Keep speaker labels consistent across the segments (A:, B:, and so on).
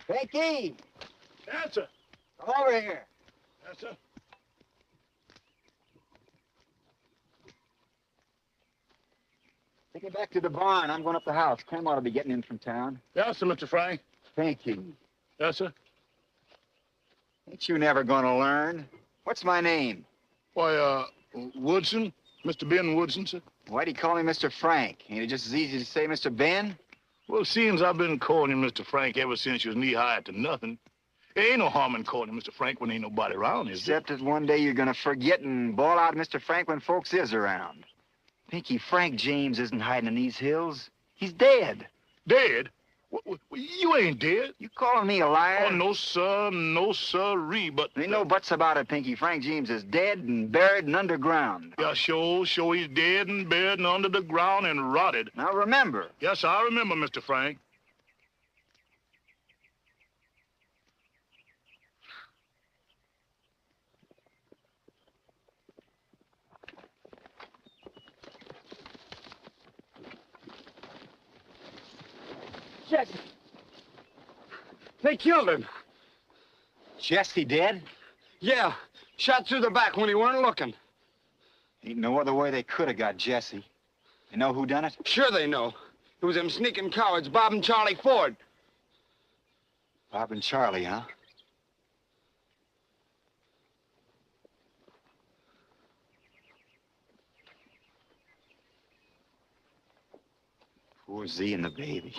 A: Pinky!
B: Yes, sir.
A: Come over here.
B: Yes, sir.
A: Take it back to the barn. I'm going up the house. Clem ought to be getting in from town.
B: Yes, sir, Mr. Frank.
A: Pinky.
B: Yes, sir.
A: Ain't you never going to learn? What's my name?
B: Why, Woodson. Mr. Ben Woodson, sir.
A: Why'd he call me Mr. Frank? Ain't it just as easy to say Mr. Ben?
B: Well, seems I've been calling you Mr. Frank ever since you was knee-high to nothing. There ain't no harm in calling you Mr. Frank when ain't nobody around, is there?
A: Except that one day you're going to forget and bawl out Mr. Frank when folks is around. Pinky, Frank James isn't hiding in these hills. He's dead.
B: Dead? You ain't dead.
A: You calling me a liar?
B: Oh, no, sir. No, sirree, but...
A: There ain't no buts about it, Pinky. Frank James is dead and buried and underground.
B: Yeah, sure. He's dead and buried and under the ground and rotted.
A: Now remember.
B: Yes, I remember, Mr. Frank.
C: Jesse! They killed him.
A: Jesse dead?
C: Yeah, shot through the back when he weren't looking.
A: Ain't no other way they could have got Jesse. You know who done it?
C: Sure they know. It was them sneaking cowards, Bob and Charlie Ford.
A: Bob and Charlie, huh? Poor Z and the baby.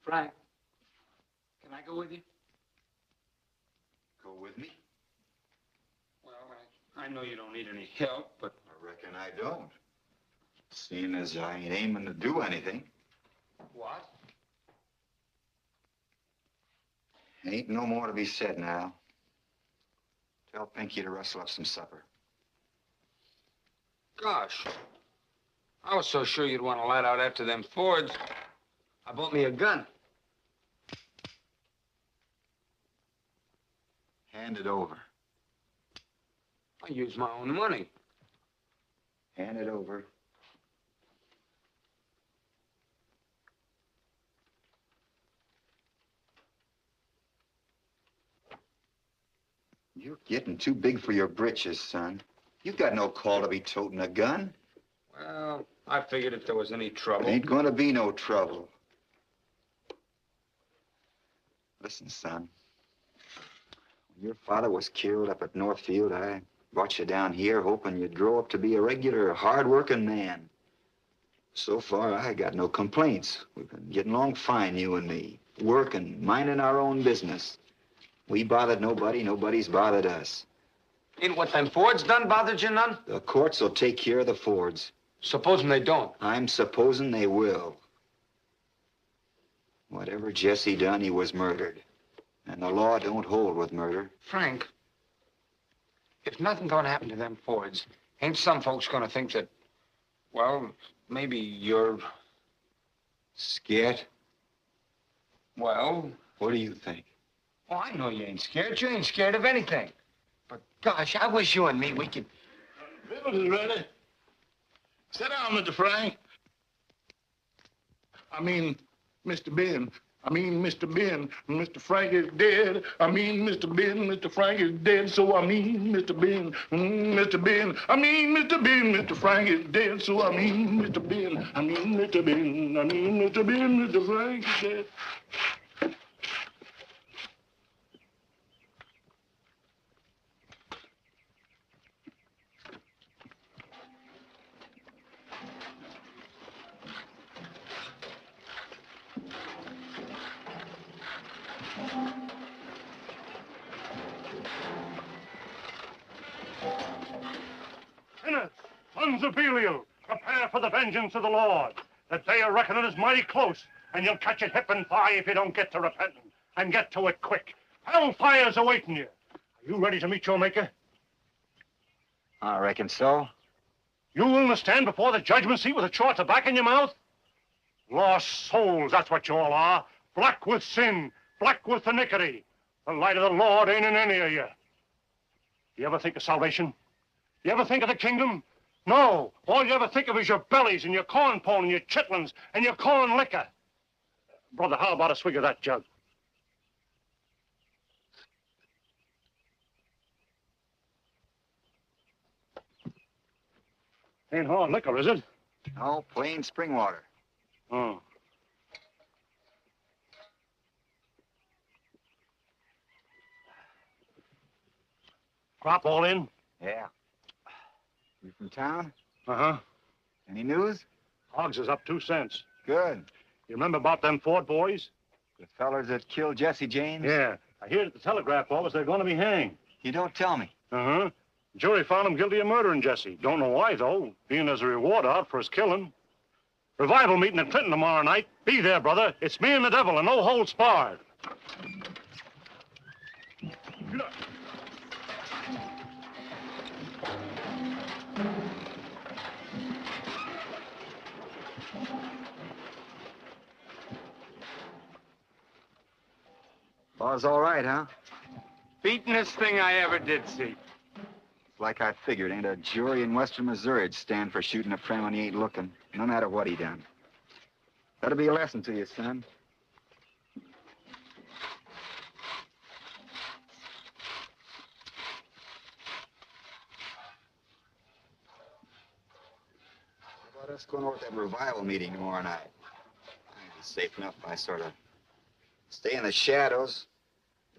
C: Frank, can I go with you?
A: Go with me?
C: Well, I know you don't need any help, but...
A: I reckon I don't. Seeing as I ain't aiming to do anything.
C: What?
A: Ain't no more to be said now. Tell Pinky to rustle up some supper.
C: Gosh. I was so sure you'd want to light out after them Fords. I bought me a gun.
A: Hand it over.
C: I used my own money.
A: Hand it over. You're getting too big for your britches, son. You got no call to be toting a gun.
C: Well, I figured if there was any trouble...
A: Ain't gonna be no trouble. Listen, son. When your father was killed up at Northfield, I brought you down here hoping you'd grow up to be a regular, hard-working man. So far, I got no complaints. We've been getting along fine, you and me. Working, minding our own business. We bothered nobody, nobody's bothered us.
C: Ain't what them Fords done bothered you none?
A: The courts will take care of the Fords.
C: Supposing they don't.
A: I'm supposing they will. Whatever Jesse done, he was murdered. And the law don't hold with murder.
C: Frank, if nothing gonna happen to them Fords, ain't some folks gonna think that, well, maybe you're...
A: Scared?
C: Well...
A: What do you think?
C: Oh, I know you ain't scared. You ain't scared of anything. But, gosh, I wish you and me, we could...
B: Bills is ready. Sit down, Mr. Frank. I mean, Mr. Ben. Mr. Ben. Mr. Frank is dead. Mr. Ben. Mr. Frank is dead. So Mr. Ben. Mr. Ben. Mr. Ben. Mr. Frank is dead. So Mr. Ben. Mr. Ben. Mr. Ben. Mr. Frank is dead.
D: Sons of Belial, prepare for the vengeance of the Lord. The day of reckoning is mighty close, and you'll catch it hip and thigh if you don't get to repenting. And get to it quick. Hellfire's awaiting you. Are you ready to meet your maker?
A: I reckon so.
D: You willing to stand before the judgment seat with a chaw of tobacco in your mouth? Lost souls, that's what you all are. Black with sin, black with iniquity. The light of the Lord ain't in any of you. You ever think of salvation? You ever think of the kingdom? No. All you ever think of is your bellies and your corn pone and your chitlins and your corn liquor. Brother, how about a swig of that jug? Ain't hard liquor, is it?
A: No, plain spring water.
D: Oh. Crop all in?
A: Yeah. You from town?
D: Uh-huh.
A: Any news?
D: Hogs is up 2 cents.
A: Good.
D: You remember about them Ford boys?
A: The fellers that killed Jesse James?
D: Yeah. I heard at the telegraph office they're going to be hanged.
A: You don't tell me.
D: Uh-huh. Jury found him guilty of murdering Jesse. Don't know why, though, being there's a reward out for his killing. Revival meeting at Clinton tomorrow night. Be there, brother. It's me and the devil, and no holds barred.
A: Law's all right, huh?
C: Beatin'est thing I ever did see.
A: Like I figured, ain't a jury in western Missouri'd stand for shooting a friend when he ain't looking, no matter what he done. That'll be a lesson to you, son. How about us going over to that revival meeting tomorrow night? It's safe enough if I sort of stay in the shadows.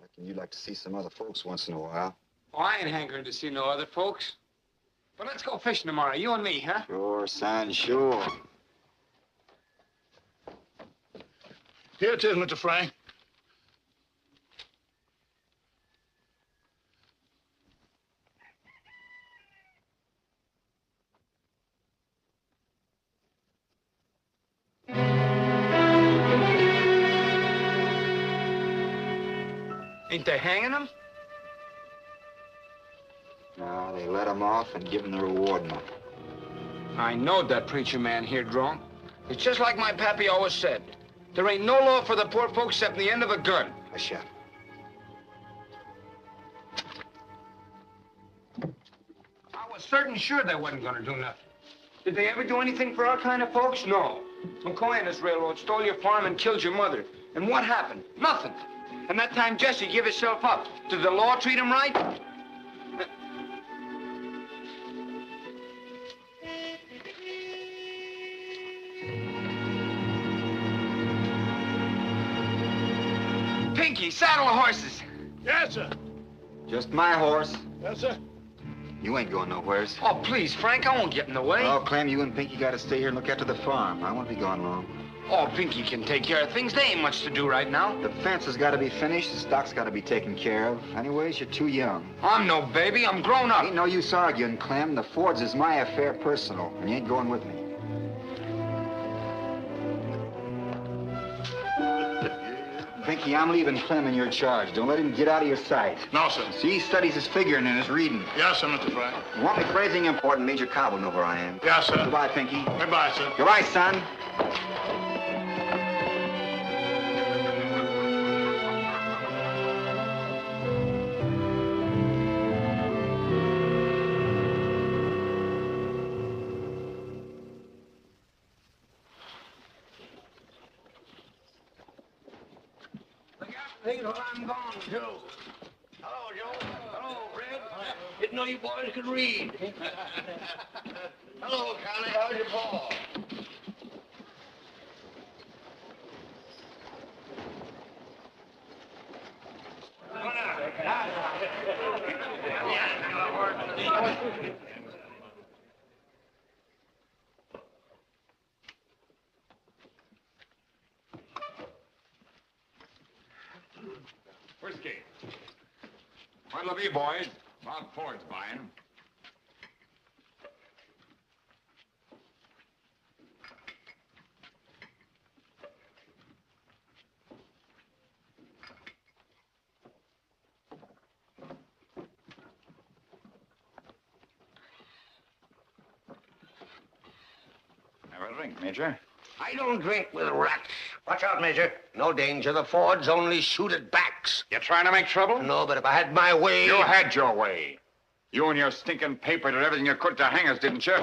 A: Reckon you'd like to see some other folks once in a while.
C: Oh, I ain't hankering to see no other folks. But let's go fishing tomorrow, you and me, huh?
A: Sure, son, sure.
B: Here it is, Mr. Frank.
C: Ain't they hanging him?
A: No, they let him off and give him the reward money.
C: I knowed that preacher man here drunk. It's just like my pappy always said. There ain't no law for the poor folks except the end of a gun.
A: I shot.
C: I was certain sure they wasn't gonna do nothing. Did they ever do anything for our kind of folks? No. McCoy and his railroad stole your farm and killed your mother. And what happened? Nothing. And that time Jesse gave himself up. Did the law treat him right? Pinky, saddle the horses.
B: Yes, sir.
A: Just my horse.
B: Yes, sir.
A: You ain't going nowheres.
C: Oh, please, Frank, I won't get in the way.
A: Oh, Clem, you and Pinky gotta stay here and look after the farm. I won't be gone long.
C: Oh, Pinky can take care of things. There ain't much to do right now.
A: The fence has gotta be finished, the stock's gotta be taken care of. Anyways, you're too young.
C: I'm no baby. I'm grown up.
A: Ain't no use arguing, Clem. The Fords is my affair personal, and you ain't going with me. Pinky, I'm leaving Clem in your charge. Don't let him get out of your sight.
B: No, sir.
A: See, he studies his figuring and his reading.
B: Yes, sir, Mr. Frank.
A: You want me for anything important, Major Cobb will know where I am.
B: Yes, sir.
A: Goodbye, Pinky.
B: Goodbye, sir.
A: Goodbye, son.
E: Think what I'm going to do. Hello, Joe. Hello, Fred. Didn't know you boys could read. Hello, Connie. How's your paw?
F: Whiskey. What'll it be, boys? Bob Ford's buying. drink, Major.
E: I don't drink with rats. Watch out, Major. No danger. The Fords only shoot at backs.
F: You trying to make trouble?
E: No, but if I had my way...
F: You had your way. You and your stinking paper did everything you could to hang us, didn't you?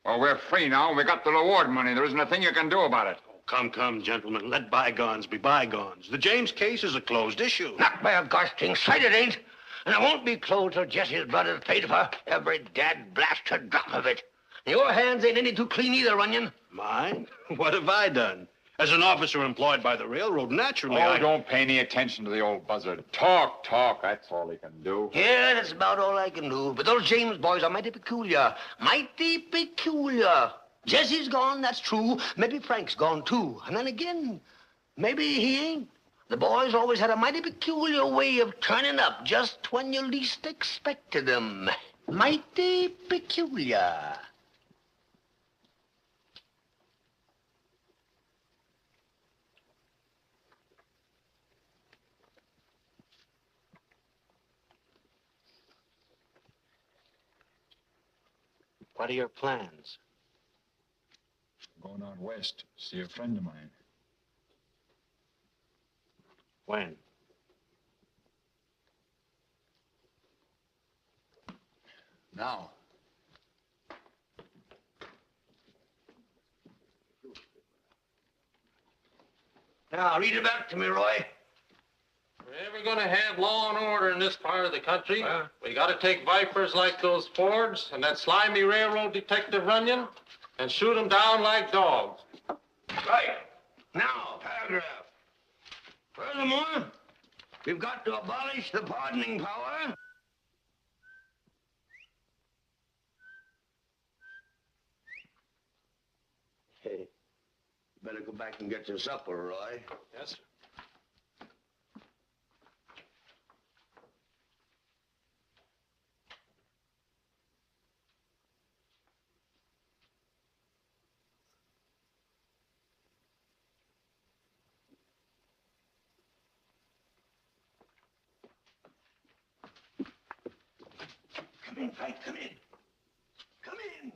F: Well, we're free now. We got the reward money. There isn't a thing you can do about it.
G: Come, come, gentlemen. Let bygones be bygones. The James case is a closed issue.
E: Not by a gosh dang sight it ain't. And it won't be closed till Jesse's blood is paid for. Every dad blasted drop of it. Your hands ain't any too clean either, Runyon.
G: Mine? What have I done? As an officer employed by the railroad, naturally
F: Don't pay any attention to the old buzzard. Talk. That's all he can do.
E: Yeah, that's about all I can do. But those James boys are mighty peculiar. Mighty peculiar. Jesse's gone, that's true. Maybe Frank's gone, too. And then again, maybe he ain't. The boys always had a mighty peculiar way of turning up just when you least expected them. Mighty peculiar.
G: What are your plans?
F: I'm going out west to see a friend of mine.
G: When?
F: Now.
E: Now, read it back to me, Roy.
H: We're ever going to have law and order in this part of the country, we got to take vipers like those Fords and that slimy railroad detective Runyon and shoot them down like dogs.
E: Right. Now, paragraph. Furthermore, we've got to abolish the pardoning power. Hey, you better go back and get your supper, Roy.
H: Yes, sir.
E: Come in, Frank, come in. Come in.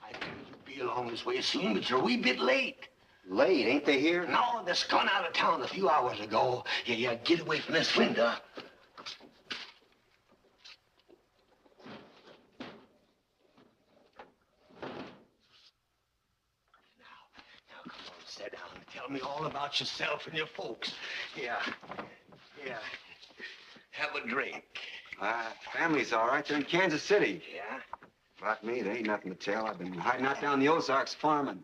E: I figured you'd be along this way soon, but you're a wee bit late.
A: Late, ain't they here?
E: No, they're gone out of town a few hours ago. Yeah, get away from this window. Now, come on, sit down and tell me all about yourself and your folks. Yeah. Have a drink.
A: Family's all right. They're in Kansas City.
E: Yeah?
A: About me, there ain't nothing to tell. I've been hiding out down the Ozarks farming.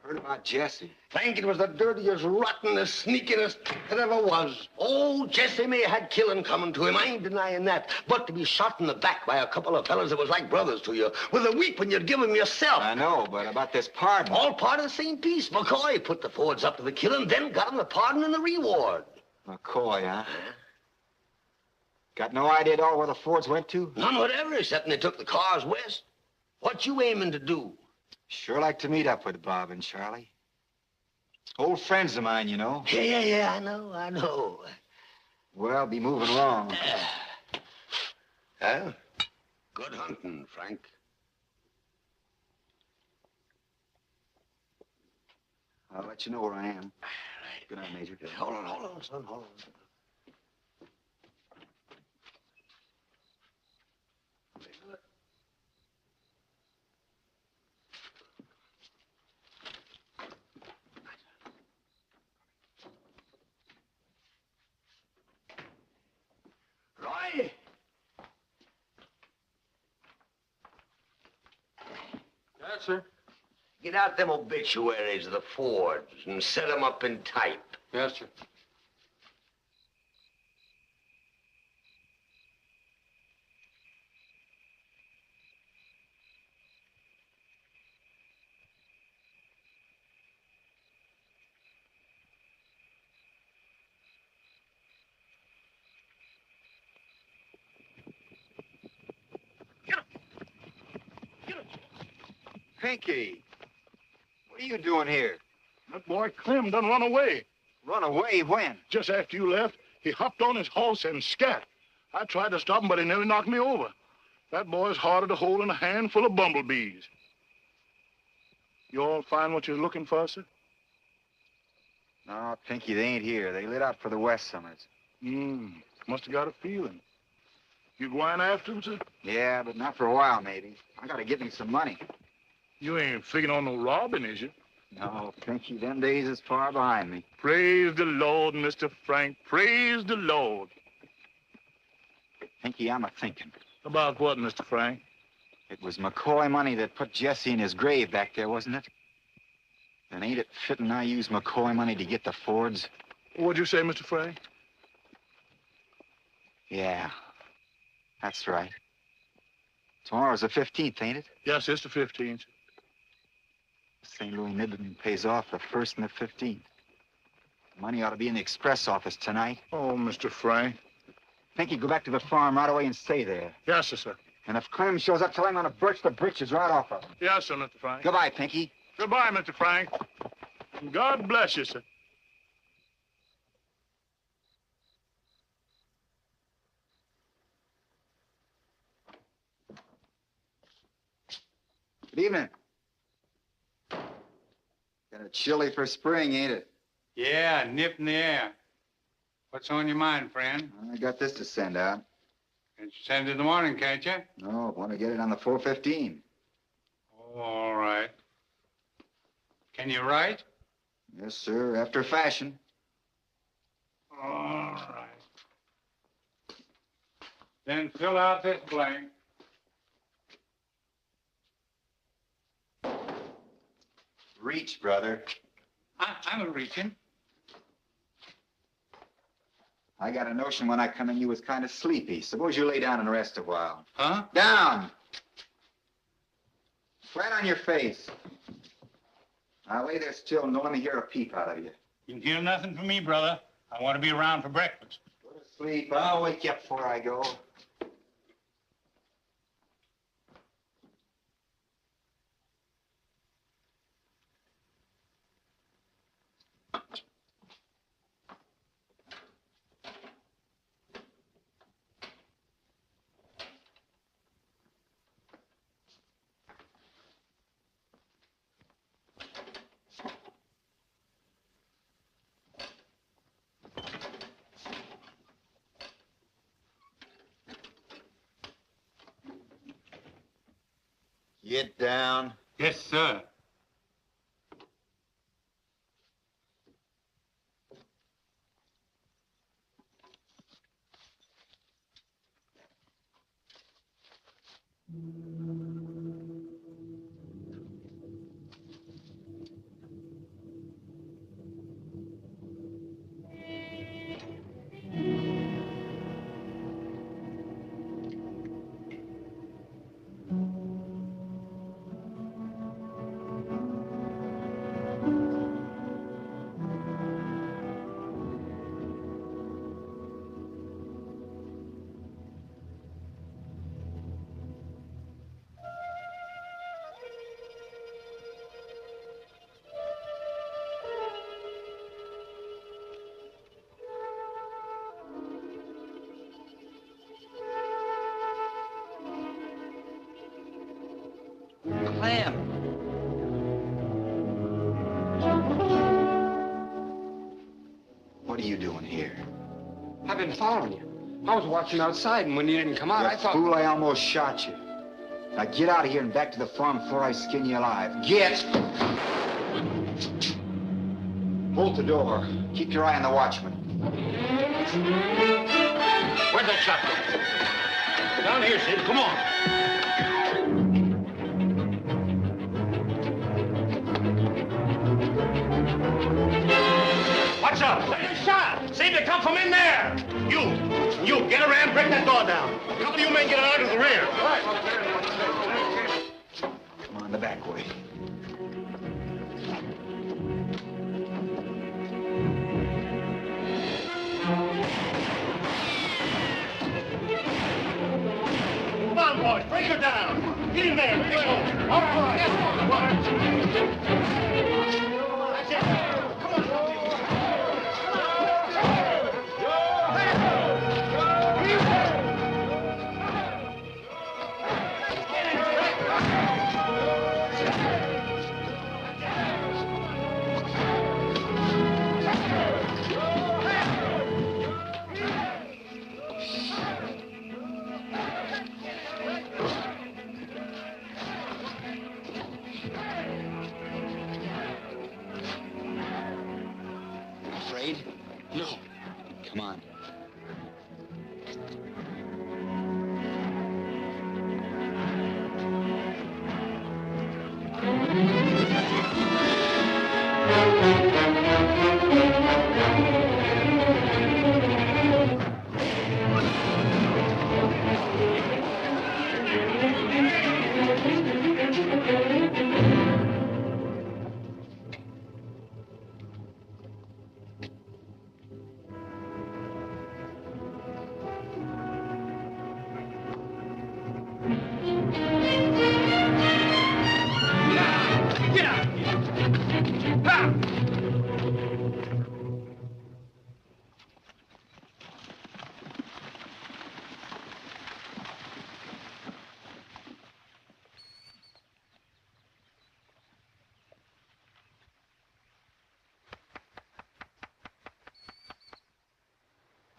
A: Heard about Jesse.
E: Frank, it was the dirtiest, rottenest, sneakingest that ever was. Oh, Jesse may have had killing coming to him. I ain't denying that. But to be shot in the back by a couple of fellas that was like brothers to you, with a weep when you'd give them yourself.
A: I know, but about this pardon.
E: All part of the same piece. McCoy put the Fords up to the killing, then got him the pardon and the reward.
A: McCoy, huh? Got no idea at all where the Fords went to?
E: None whatever, except they took the cars west. What you aiming to do?
A: Sure like to meet up with Bob and Charlie. Old friends of mine, you know.
E: Yeah, I know.
A: Well, be moving along.
E: Well, good hunting, Frank.
A: I'll let you know where I am.
E: Right.
A: Good night, Major.
E: Hold on, son, hold on. Roy!
H: Yes, sir.
E: Get out them obituaries of the Fords and set them up in type.
H: Yes, sir.
A: Pinky, what are you doing here?
B: That boy Clem done run away.
A: Run away when?
B: Just after you left, he hopped on his horse and scat. I tried to stop him, but he nearly knocked me over. That boy's harder to hold than a handful of bumblebees. You all find what you're looking for, sir?
A: No, Pinky, they ain't here. They lit out for the West Summers.
B: Must have got a feeling. You going after them, sir?
A: Yeah, but not for a while, maybe. I gotta get me some money.
B: You ain't figuring on no robbing, is you?
A: No, Pinky, them days is far behind me.
B: Praise the Lord, Mr. Frank. Praise the Lord.
A: Pinky, I'm a-thinking.
B: About what, Mr. Frank?
A: It was McCoy money that put Jesse in his grave back there, wasn't it? Then ain't it fitting I use McCoy money to get the Fords?
B: What'd you say, Mr. Frank?
A: Yeah, that's right. Tomorrow's the 15th, ain't it?
B: Yes, it's the 15th.
A: St. Louis Midland pays off the 1st and the 15th. Money ought to be in the express office tonight.
B: Oh, Mr. Frank.
A: Pinky, go back to the farm right away and stay there.
B: Yes, sir.
A: And if Clem shows up, tell him I'm gonna birch the britches right off of him.
B: Yes, sir, Mr. Frank.
A: Goodbye, Pinky.
B: Goodbye, Mr. Frank. God bless you, sir.
A: Good evening. Got a chilly for spring, ain't it?
F: Yeah, nip in the air. What's on your mind, friend?
A: I got this to send out.
F: Can you send it in the morning, can't you?
A: No, want to get it on the 4:15.
F: Oh, all right. Can you write?
A: Yes, sir, after fashion.
F: All right. Then fill out this blank.
A: Reach, brother.
F: I'm reaching.
A: I got a notion when I come in you was kind of sleepy. Suppose you lay down and rest a while.
F: Huh?
A: Down! Flat on your face. Now lay there still and don't let me hear a peep out of you.
F: You can hear nothing from me, brother. I want to be around for breakfast.
A: Go to sleep. I'll wake you up before I go. Get down.
F: Yes, sir.
E: Clem.
A: What are you doing here?
C: I've been following you. I was watching outside, and when you didn't come out, I thought...
A: Fool, I almost shot you. Now get out of here and back to the farm before I skin you alive. Get! Bolt the door. Keep your eye on the watchman.
G: Where'd that shot go? Down here, Sid. Come on. Watch out! There's a shot! Seemed to come from in there! You, get around, break that door down. A couple of you men get out of the rear.
A: Come on, the back way.
G: Come on, boys, break her down. Get in there, let's go. All right. That's it.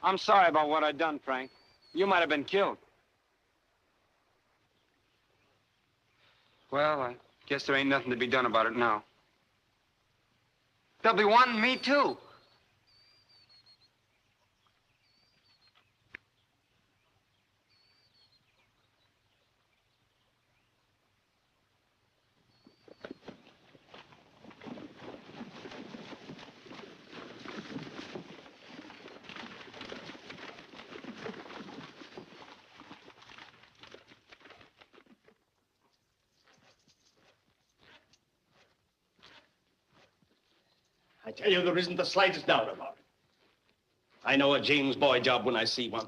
C: I'm sorry about what I done, Frank. You might have been killed. Well, I guess there ain't nothing to be done about it now. They'll be wanting me, too.
G: I tell you, there isn't the slightest doubt about it. I know a James boy job when I see one.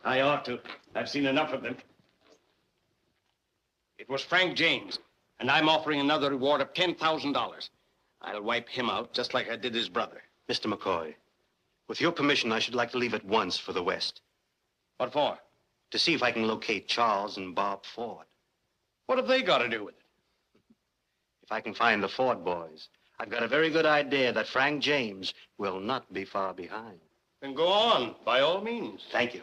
G: I ought to. I've seen enough of them. It was Frank James, and I'm offering another reward of $10,000. I'll wipe him out just like I did his brother.
E: Mr. McCoy, with your permission, I should like to leave at once for the West.
G: What for?
E: To see if I can locate Charles and Bob Ford.
G: What have they got to do with it?
E: If I can find the Ford boys, I've got a very good idea that Frank James will not be far behind.
G: Then go on, by all means.
E: Thank you.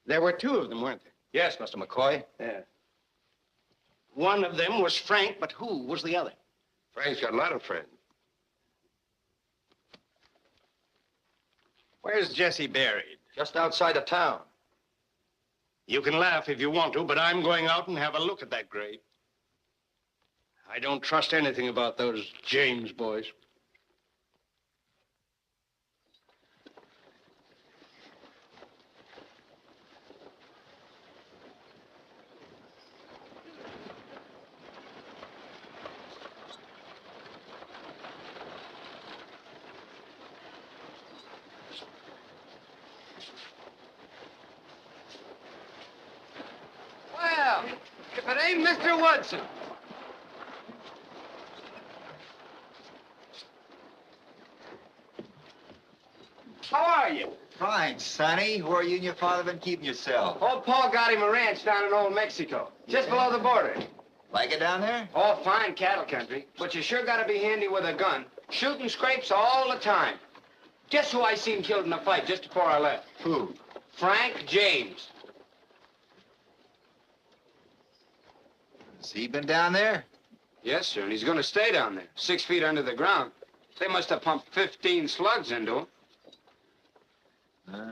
G: There were two of them, weren't there?
I: Yes, Mr. McCoy.
G: Yeah. One of them was Frank, but who was the other?
I: Frank's got a lot of friends.
G: Where's Jesse buried?
I: Just outside of town.
G: You can laugh if you want to, but I'm going out and have a look at that grave. I don't trust anything about those James boys.
C: Well, if it ain't Mr. Woodson. How are you?
A: Fine, Sonny. Where you and your father been keeping yourself?
C: Old Paul got him a ranch down in old Mexico, just below the border.
A: Like it down there?
C: Oh, fine cattle country, but you sure gotta be handy with a gun. Shooting scrapes all the time. Guess who I seen killed in a fight just before I left?
A: Who?
C: Frank James.
A: Has he been down there?
C: Yes, sir, and he's gonna stay down there, 6 feet under the ground. They must have pumped 15 slugs into him.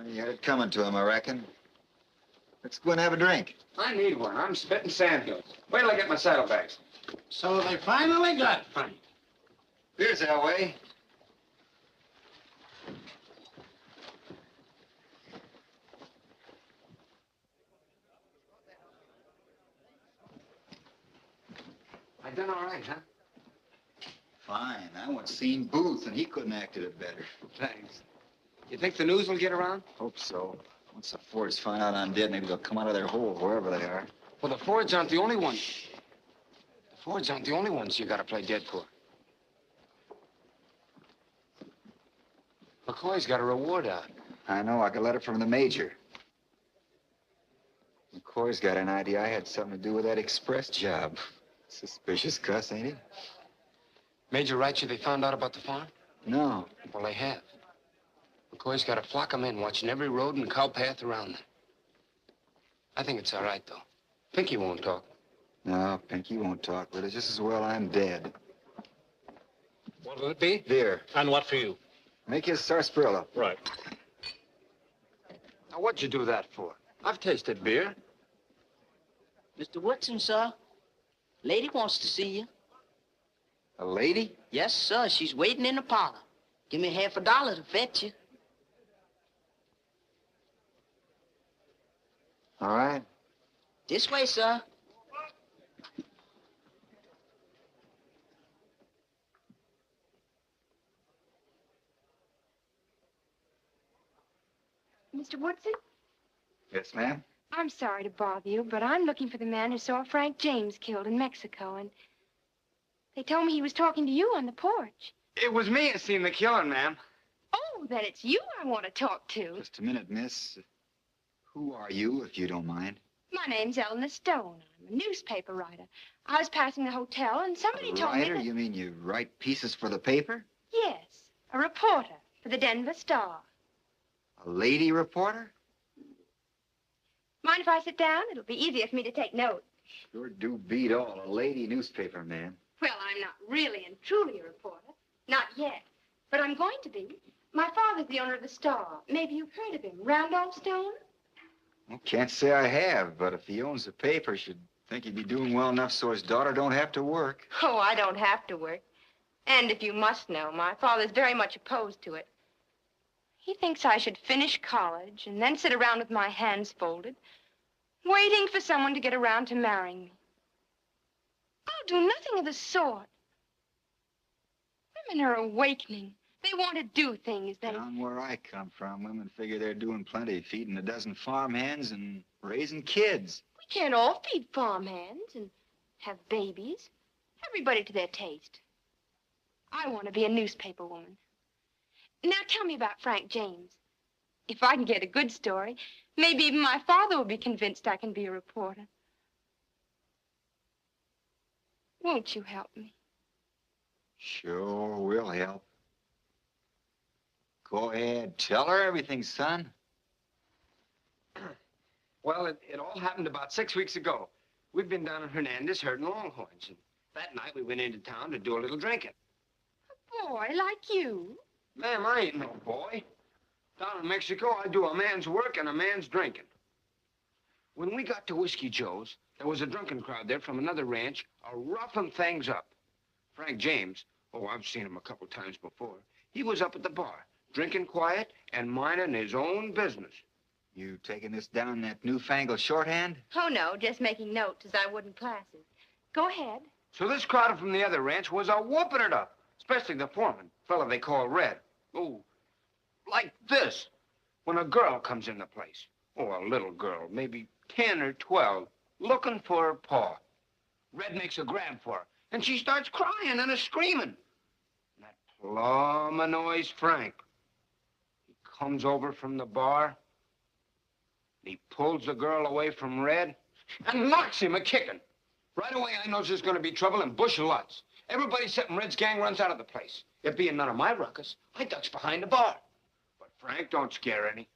A: You had it coming to him, I reckon. Let's go and have a drink.
C: I need one. I'm spitting sandhills. Wait till I get my saddlebags.
G: So they finally got Frank.
A: Here's that way.
C: I done all right, huh?
A: Fine. I once seen Booth, and he couldn't act it better.
C: Thanks. You think the news will get around?
A: Hope so. Once the Fords find out I'm dead, maybe they'll come out of their hole, wherever they are.
C: Well, the Fords aren't the only ones. The Fords aren't the only ones you gotta play dead for. McCoy's got a reward out.
A: I know. I got a letter from the major. McCoy's got an idea I had something to do with that express job. Suspicious cuss, ain't he?
C: Major writes you they found out about the farm?
A: No.
C: Well, they have. McCoy's got a flock of men watching every road and cow path around there. I think it's all right, though. Pinky won't talk.
A: No, Pinky won't talk, but it's just as well I'm dead.
H: What'll it be?
A: Beer.
H: And what for you?
A: Make his sarsaparilla.
H: Right.
C: Now, what'd you do that for? I've tasted beer.
J: Mr. Woodson, sir. Lady wants to see you.
A: A lady?
J: Yes, sir. She's waiting in the parlor. Give me $50 to fetch you.
A: All right.
J: This way, sir.
K: Mr. Woodson?
A: Yes, ma'am?
K: I'm sorry to bother you, but I'm looking for the man who saw Frank James killed in Mexico, and they told me he was talking to you on the porch.
C: It was me that seen the killing, ma'am.
K: Oh, then it's you I want to talk to.
A: Just a minute, miss. Who are you, if you don't mind?
K: My name's Eleanor Stone. I'm a newspaper writer. I was passing the hotel, and somebody told me
A: Writer?
K: that...
A: You mean you write pieces for the paper?
K: Yes, a reporter for the Denver Star.
A: A lady reporter?
K: Mind if I sit down? It'll be easier for me to take notes.
A: Sure do beat all. A lady newspaper man.
K: Well, I'm not really and truly a reporter. Not yet. But I'm going to be. My father's the owner of the Star. Maybe you've heard of him. Randolph Stone?
A: Well, can't say I have, but if he owns the paper, should think he'd be doing well enough so his daughter don't have to work.
K: Oh, I don't have to work. And if you must know, my father's very much opposed to it. He thinks I should finish college and then sit around with my hands folded, waiting for someone to get around to marrying me. I'll do nothing of the sort. Women are awakening. They want to do things.
A: Down where I come from, women figure they're doing plenty, feeding a dozen farmhands and raising kids.
K: We can't all feed farmhands and have babies. Everybody to their taste. I want to be a newspaper woman. Now tell me about Frank James. If I can get a good story, maybe even my father will be convinced I can be a reporter. Won't you help me?
A: Sure will help. Go ahead, tell her everything, son.
C: Well, it all happened about 6 weeks ago. We'd been down in Hernandez herding longhorns, and that night we went into town to do a little drinking.
K: A boy like you?
C: Ma'am, I ain't no boy. Down in Mexico, I do a man's work and a man's drinking. When we got to Whiskey Joe's, there was a drunken crowd there from another ranch, roughing things up. Frank James, oh, I've seen him a couple times before, he was up at the bar, drinking quiet and minding his own business.
A: You taking this down that newfangled shorthand?
K: Oh, no, just making notes as I would in classes. Go ahead.
C: So this crowd from the other ranch was whooping it up, especially the foreman, fella they call Red. Oh, like this. When a girl comes in the place, oh, a little girl, maybe 10 or 12, looking for her pa. Red makes a grab for her, and she starts crying and screaming. And that plumb annoys Frank. He comes over from the bar, and he pulls the girl away from Red and knocks him a-kicking. Right away, I knows there's going to be trouble and bush lots. Everybody except Red's gang runs out of the place. It being none of my ruckus, I ducks behind the bar. But Frank don't scare any.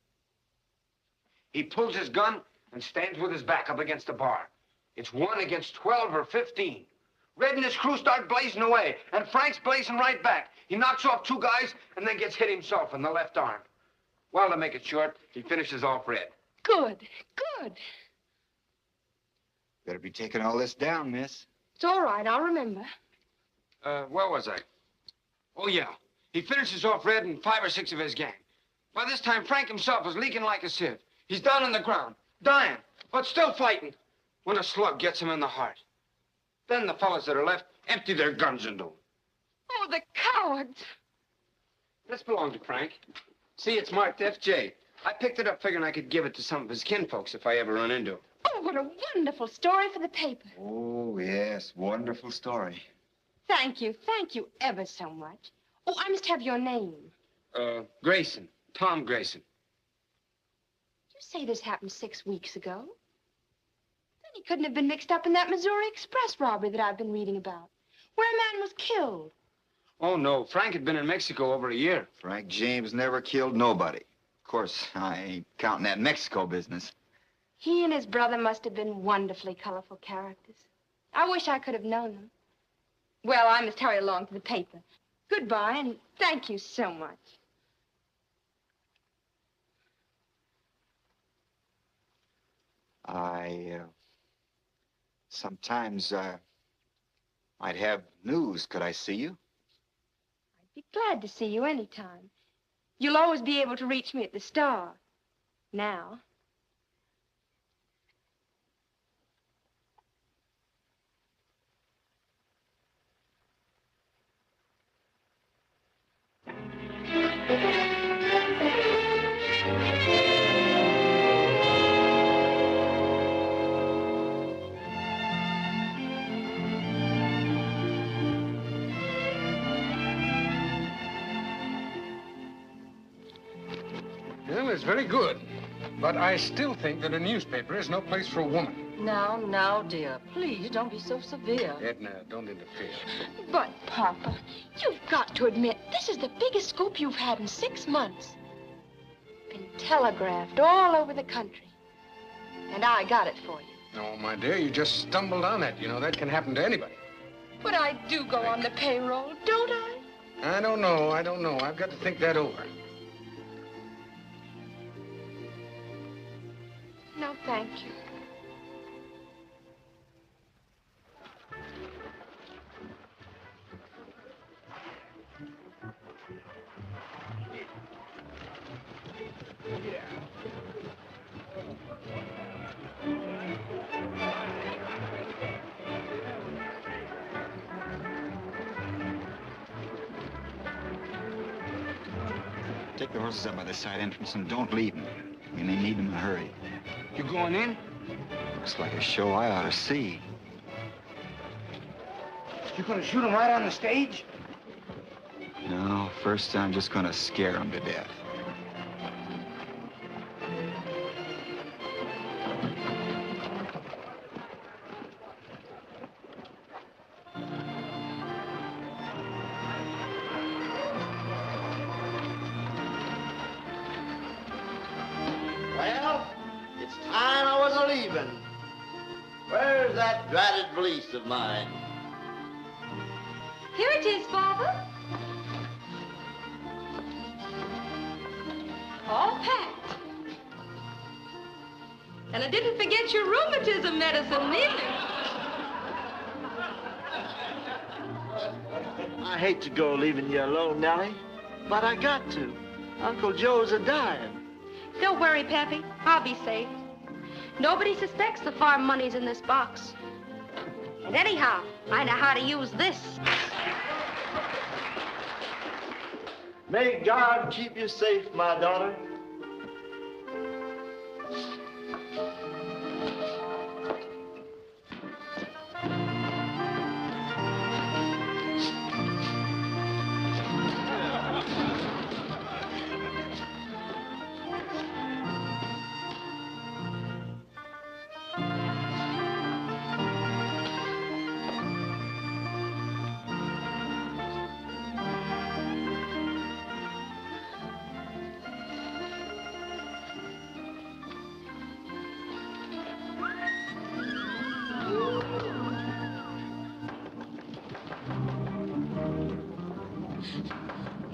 C: He pulls his gun and stands with his back up against the bar. It's 1 against 12 or 15. Red and his crew start blazing away, and Frank's blazing right back. He knocks off 2 guys and then gets hit himself in the left arm. Well, to make it short, he finishes off Red.
K: Good, good.
A: Better be taking all this down, miss.
K: It's all right, I'll remember.
C: Where was I? Oh, yeah. He finishes off Red and 5 or 6 of his gang. By this time, Frank himself is leaking like a sieve. He's down on the ground, dying, but still fighting, when a slug gets him in the heart. Then the fellas that are left empty their guns into him.
K: Oh, the cowards.
C: This belonged to Frank. See, it's marked FJ. I picked it up figuring I could give it to some of his kinfolks if I ever run into him.
K: Oh, what a wonderful story for the paper.
A: Oh, yes, wonderful story.
K: Thank you ever so much. Oh, I must have your name.
C: Grayson. Tom Grayson.
K: You say this happened 6 weeks ago? Then he couldn't have been mixed up in that Missouri Express robbery that I've been reading about, where a man was killed.
C: Oh, no. Frank had been in Mexico over a year.
A: Frank James never killed nobody. Of course, I ain't counting that Mexico business.
K: He and his brother must have been wonderfully colorful characters. I wish I could have known them. Well, I must hurry along to the paper. Goodbye, and thank you so much.
A: Sometimes, might have news. Could I see you?
K: I'd be glad to see you anytime. You'll always be able to reach me at the Star. Now.
B: Well, it's very good.
C: But I still think that a newspaper is no place for a woman.
L: Now, dear, please don't be so severe.
C: Edna, don't interfere.
K: But, Papa, you've got to admit, this is the biggest scoop you've had in 6 months. Been telegraphed all over the country. And I got it for you.
C: No, my dear, you just stumbled on it. You know, that can happen to anybody.
K: But I do go on the payroll, don't I?
C: I don't know. I've got to think that over.
K: No, thank you.
A: Take the horses up by the side entrance and don't leave them. We may need them in a hurry.
C: You going in?
A: Looks like a show I ought to see.
C: You gonna shoot him right on the stage?
A: No, first I'm just gonna scare them to death.
E: Well, it's time I was a-leaving. Where's that dratted valise of mine?
K: Here it is, Father. All packed. And I didn't forget your rheumatism medicine, neither.
E: I hate to go leaving you alone, Nellie, but I got to. Uncle Joe's a-dying.
K: Don't worry, Pappy. I'll be safe. Nobody suspects the farm money's in this box. And anyhow, I know how to use this.
E: May God keep you safe, my daughter.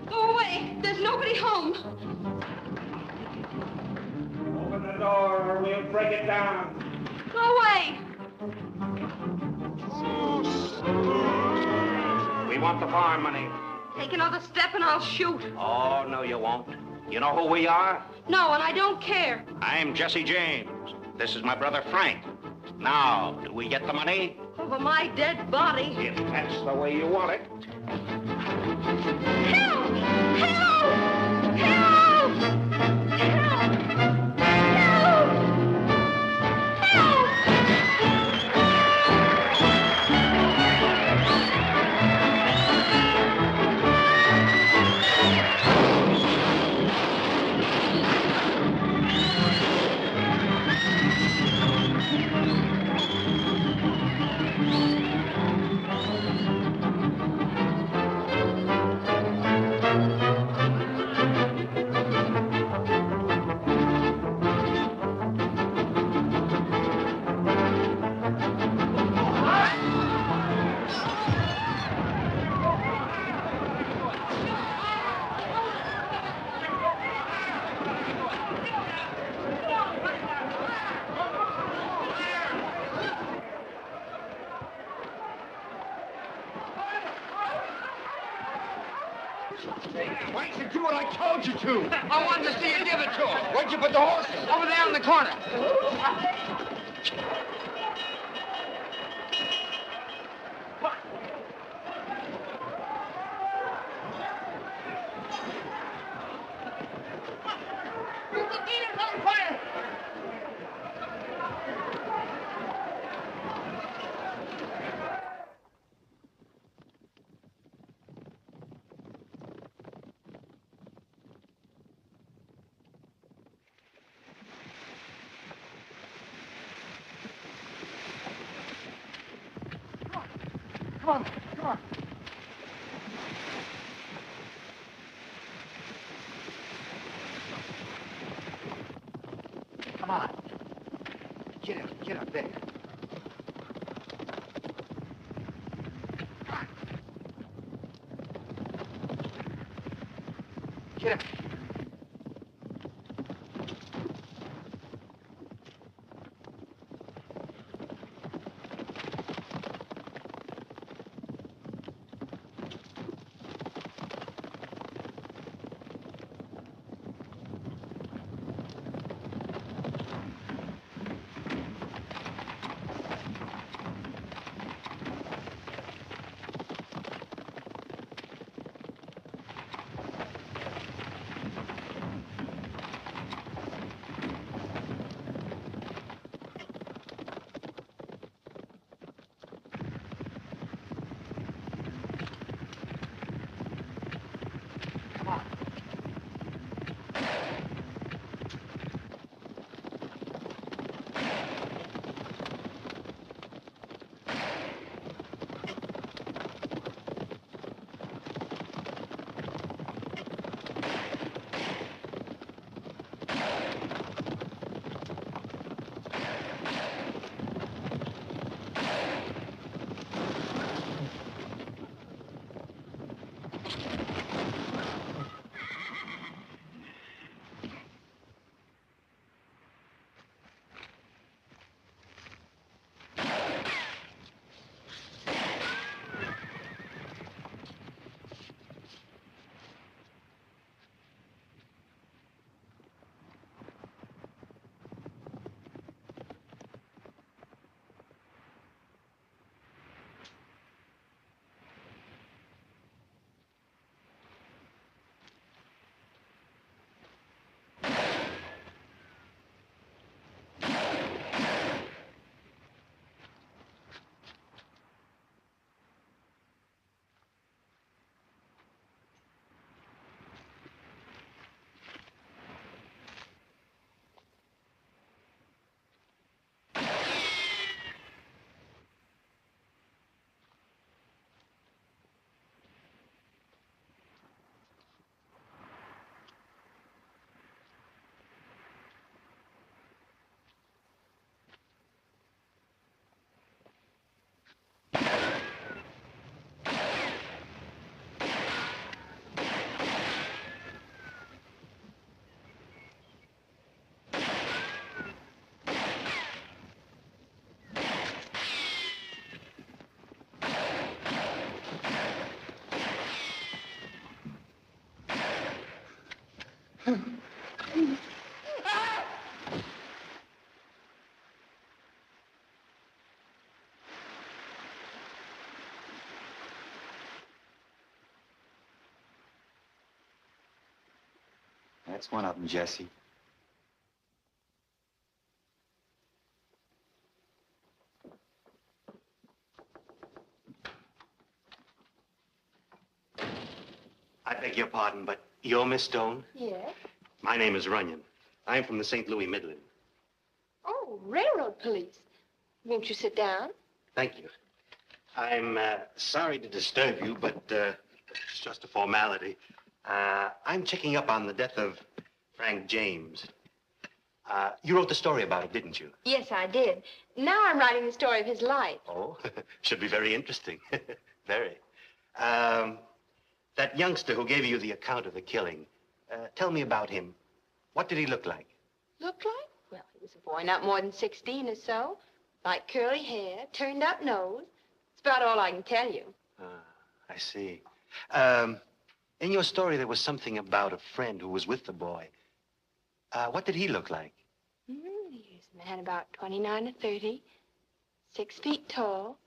K: Go away. There's nobody home.
C: Open the door or we'll break it down.
K: Go away.
G: We want the farm money.
K: Take another step and I'll shoot.
G: Oh, no, you won't. You know who we are?
K: No, and I don't care.
G: I'm Jesse James. This is my brother Frank. Now, do we get the money?
K: Over my dead body.
G: If that's the way you want it.
K: Help! Help! Help! Help! Help!
C: Why didn't you do what I told you to?
M: I wanted to see you give it to him.
C: Where'd you put the horses?
M: Over there in the corner.
D: on, come on.
E: Come on. Get up there. Get up.
A: That's one of them, Jesse.
G: I beg your pardon, but you're Miss Stone?
K: Yes?
G: My name is Runyon. I'm from the St. Louis Midland.
K: Oh, railroad police. Won't you sit down?
G: Thank you. I'm sorry to disturb you, but it's just a formality. I'm checking up on the death of Frank James. You wrote the story about it, didn't you?
K: Yes, I did. Now I'm writing the story of his life.
G: Oh, should be very interesting. Very. That youngster who gave you the account of the killing, tell me about him. What did he look like?
K: Look like? Well, he was a boy not more than 16 or so. Light curly hair, turned up nose. It's about all I can tell you.
G: I see. In your story, there was something about a friend who was with the boy. What did he look like?
K: He's a man about 29 or 30, 6 feet tall,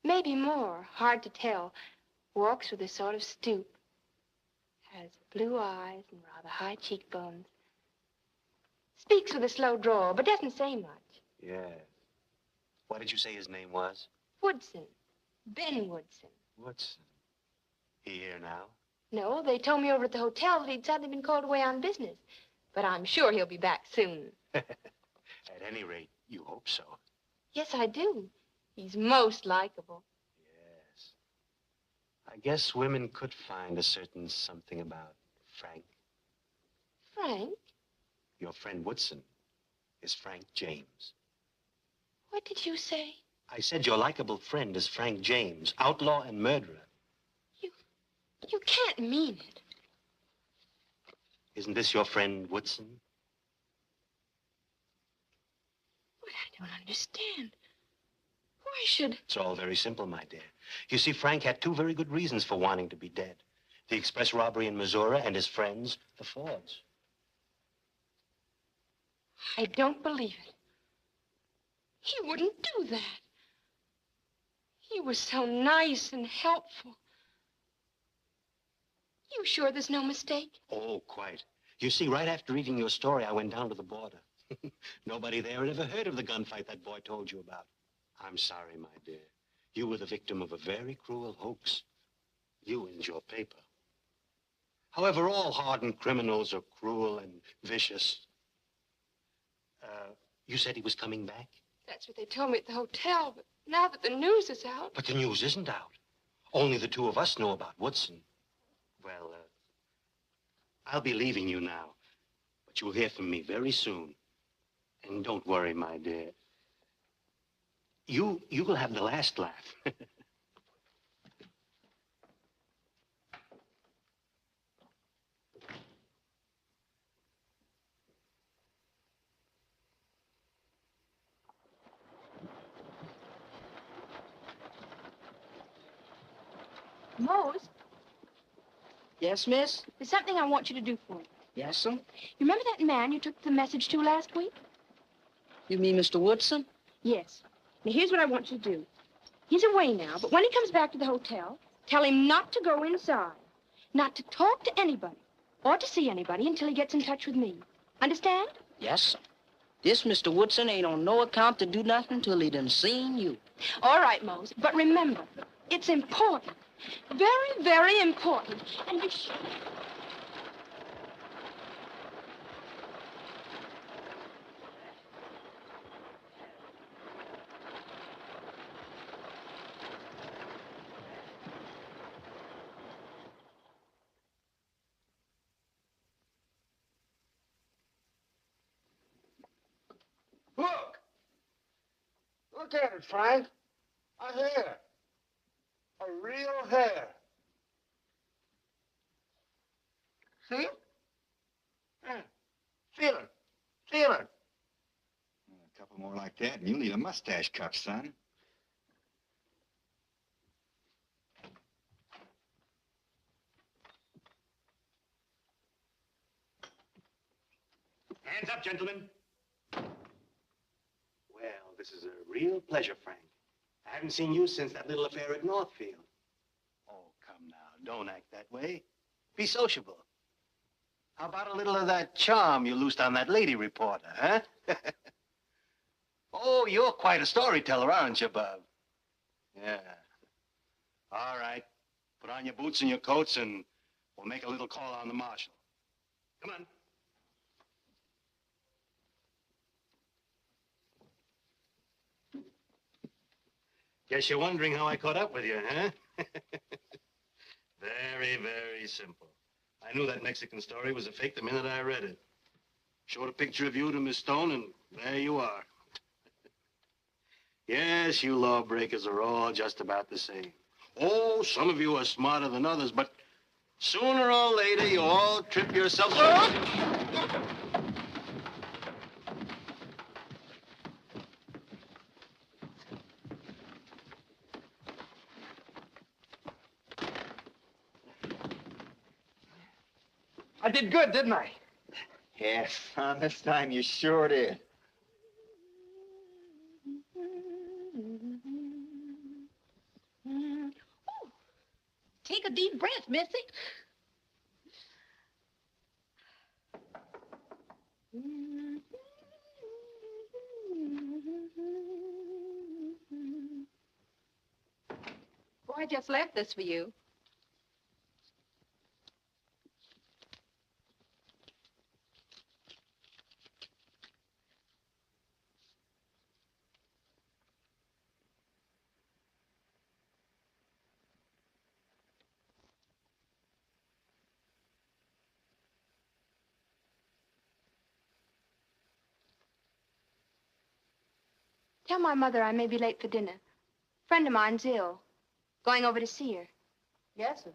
K: maybe more, hard to tell. Walks with a sort of stoop. Has blue eyes and rather high cheekbones. Speaks with a slow drawl, but doesn't say much.
G: Yes. What did you say his name was?
K: Woodson. Ben Woodson.
G: Woodson. He here now?
K: No, they told me over at the hotel that he'd suddenly been called away on business. But I'm sure he'll be back soon.
G: At any rate, you hope so.
K: Yes, I do. He's most likable.
G: Yes. I guess women could find a certain something about Frank.
K: Frank?
G: Your friend Woodson is Frank James.
K: What did you say?
G: I said your likable friend is Frank James, outlaw and murderer.
K: You can't mean it.
G: Isn't this your friend Woodson?
K: But I don't understand. Why should...
G: It's all very simple, my dear. You see, Frank had two very good reasons for wanting to be dead. The express robbery in Missouri and his friends, the Fords.
K: I don't believe it. He wouldn't do that. He was so nice and helpful. You sure there's no mistake?
G: Oh, quite. You see, right after reading your story, I went down to the border. Nobody there had ever heard of the gunfight that boy told you about. I'm sorry, my dear. You were the victim of a very cruel hoax. You and your paper. However, all hardened criminals are cruel and vicious. You said he was coming back?
K: That's what they told me at the hotel, but now that the news is out...
G: But the news isn't out. Only the two of us know about Woodson. Well, I'll be leaving you now, but you'll hear from me very soon. And don't worry, my dear. You will have the last laugh.
K: Mose,
J: Yes, miss?
K: there's something I want you to do for me.
J: Yes, sir?
K: You remember that man you took the message to last week?
J: You mean Mr. Woodson?
K: Yes. Now, here's what I want you to do. He's away now, but when he comes back to the hotel, tell him not to go inside, not to talk to anybody, or to see anybody until he gets in touch with me. Understand?
J: Yes, sir. This Mr. Woodson ain't on no account to do nothing till he done seen you.
K: All right, Mose, but remember, it's important. Very, very important. And you should...
C: Look! Look at it, Frank. A hair. A real hair. See? Yeah. Feel it. Feel it.
A: A couple more like that, and you'll need a mustache cut, son.
G: Hands up, gentlemen. Well, this is a real pleasure, Frank. I haven't seen you since that little affair at Northfield. Oh, come now. Don't act that way. Be sociable. How about a little of that charm you loosed on that lady reporter, huh? Oh, you're quite a storyteller, aren't you, Bub? Yeah. All right. Put on your boots and your coats, and we'll make a little call on the marshal. Come on. Guess you're wondering how I caught up with you, huh? Very, very simple. I knew that Mexican story was a fake the minute I read it. Showed a picture of you to Miss Stone, and there you are. Yes, you lawbreakers are all just about the same. Oh, some of you are smarter than others, but sooner or later you all trip yourselves up.
C: I did good, didn't I?
A: Yes, son, this time you sure did.
L: Take a deep breath, Missy.
K: Boy, I just left this for you. Tell my mother I may be late for dinner. A friend of mine's ill. Going over to see her.
L: Yes, sir.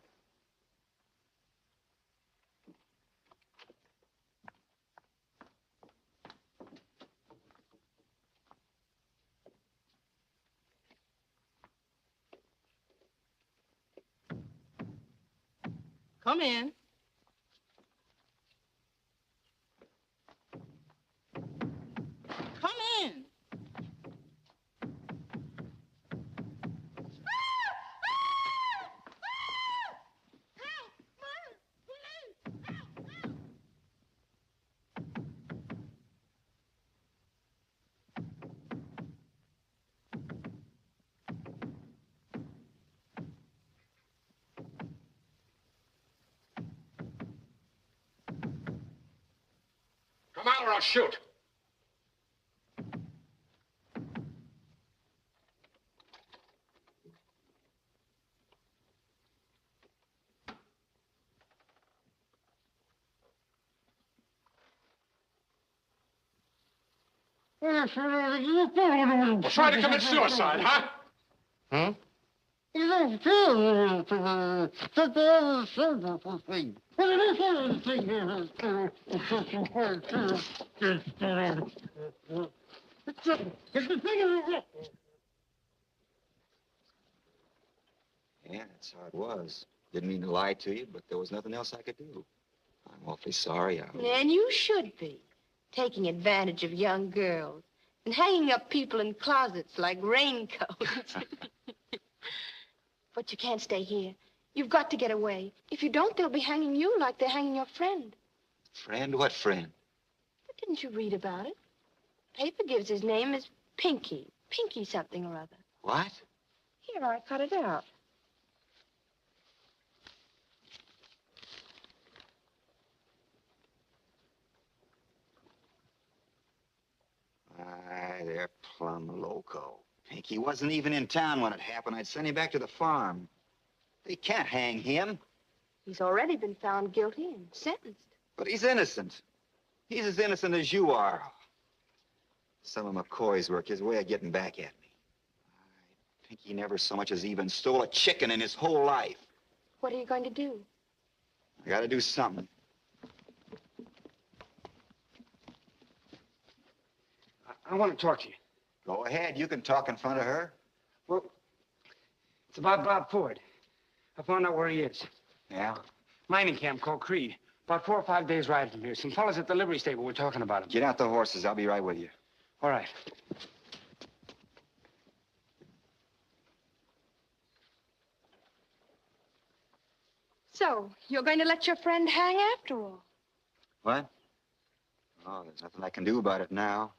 L: Come in. Come in.
C: Come out or I'll shoot. Well, try to commit suicide, huh?
G: Hmm?
A: Yeah, that's how it was. Didn't mean to lie to you, but there was nothing else I could do. I'm awfully sorry.
K: And you should be. Taking advantage of young girls and hanging up people in closets like raincoats. But you can't stay here. You've got to get away. If you don't, they'll be hanging you like they're hanging your friend.
A: Friend? What friend?
K: But didn't you read about it? Paper gives his name as Pinky. Pinky something or other.
A: What?
K: Here, I cut it out.
A: They're plumb loco. Pinky wasn't even in town when it happened. I'd send him back to the farm. They can't hang him.
K: He's already been found guilty and sentenced.
A: But he's innocent. He's as innocent as you are. Some of McCoy's work, his way of getting back at me. I think he never so much as even stole a chicken in his whole life.
K: What are you going to do?
A: I gotta do something.
C: I want to talk to you.
A: Go ahead. You can talk in front of her.
C: Well, it's about Bob Ford. I found out where he is.
A: Yeah?
C: Mining camp called Creed. About 4 or 5 days' ride from here. Some fellas at the livery stable were talking about him.
A: Get out the horses. I'll be right with you.
C: All right.
K: So, you're going to let your friend hang after all?
A: What? Oh, there's nothing I can do about it now.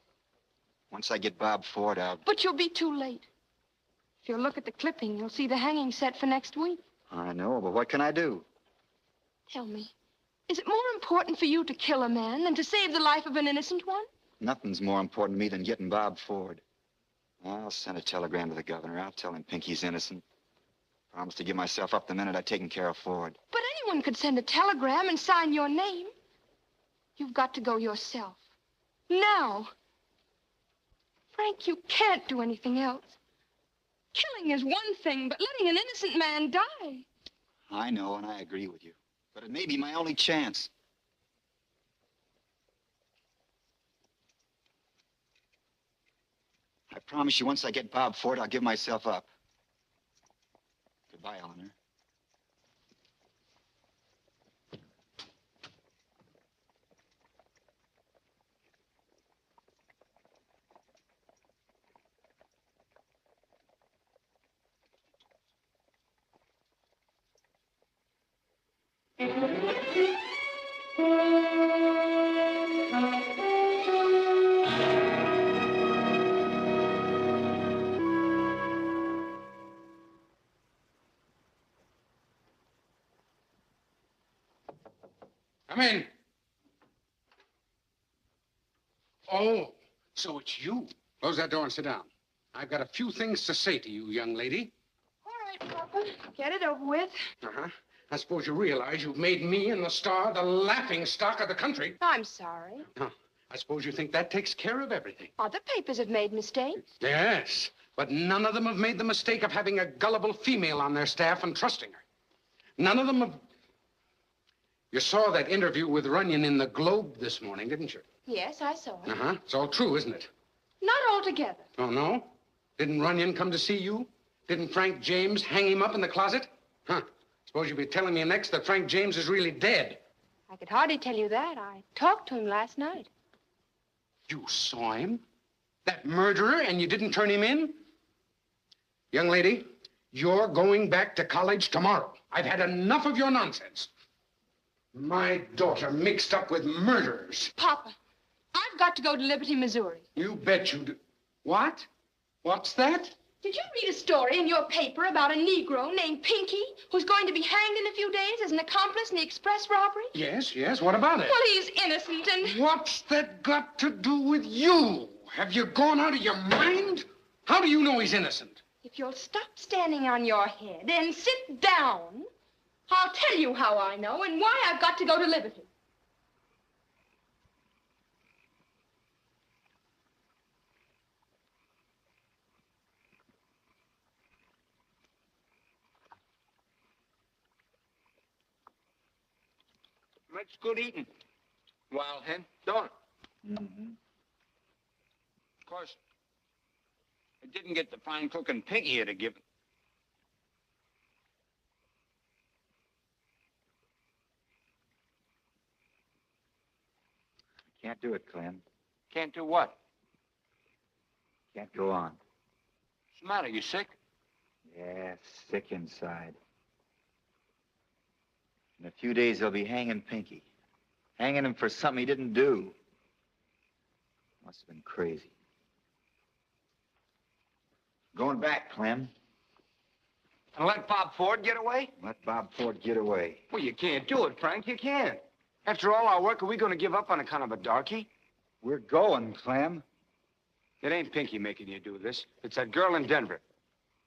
A: Once I get Bob Ford out.
K: But you'll be too late. If you'll look at the clipping, you'll see the hanging set for next week.
A: I know, but what can I do?
K: Tell me, is it more important for you to kill a man than to save the life of an innocent one?
A: Nothing's more important to me than getting Bob Ford. I'll send a telegram to the governor. I'll tell him Pinky's innocent. Promise to give myself up the minute I've taken care of Ford.
K: But anyone could send a telegram and sign your name. You've got to go yourself. Now. Frank, you can't do anything else. Killing is one thing, but letting an innocent man die.
A: I know, and I agree with you. But it may be my only chance. I promise you, once I get Bob Ford, I'll give myself up. Goodbye, Eleanor.
C: Come in. Oh, so it's you. Close that door and sit down. I've got a few things to say to you, young lady.
K: All right, Papa. Get it over with.
C: Uh-huh. I suppose you realize you've made me and the star the laughing stock of the country.
K: I'm sorry.
C: No,
N: I suppose you think that takes care of everything.
K: Other papers have made mistakes.
N: Yes, but none of them have made the mistake of having a gullible female on their staff and trusting her. None of them have... You saw that interview with Runyon in the Globe this morning, didn't you?
K: Yes, I saw it.
N: Uh-huh. It's all true, isn't it?
K: Not altogether.
N: Oh, no? Didn't Runyon come to see you? Didn't Frank James hang him up in the closet? Huh. Suppose you'll be telling me next that Frank James is really dead.
K: I could hardly tell you that. I talked to him last night.
N: You saw him? That murderer, and you didn't turn him in? Young lady, you're going back to college tomorrow. I've had enough of your nonsense. My daughter mixed up with murderers.
K: Papa, I've got to go to Liberty, Missouri.
N: You bet you do. What? What's that?
K: Did you read a story in your paper about a Negro named Pinky who's going to be hanged in a few days as an accomplice in the express robbery?
N: Yes. What about it?
K: Well, he's innocent and...
N: What's that got to do with you? Have you gone out of your mind? How do you know he's innocent?
K: If you'll stop standing on your head and sit down, I'll tell you how I know and why I've got to go to Liberty.
C: Makes good eating. Wild hen, don't it?
A: Mm-hmm.
C: Of course, I didn't get the fine cooking Pinky here to give it.
A: Can't do it, Clem.
C: Can't do what?
A: Can't go on.
C: What's the matter? You sick?
A: Yeah, sick inside. In a few days, they'll be hanging Pinky. Hanging him for something he didn't do. Must have been crazy. Going back, Clem.
C: And let Bob Ford get away?
A: Let Bob Ford get away.
C: Well, you can't do it, Frank. You can't. After all our work, are we going to give up on a kind of a darky?
A: We're going, Clem.
C: It ain't Pinky making you do this. It's that girl in Denver.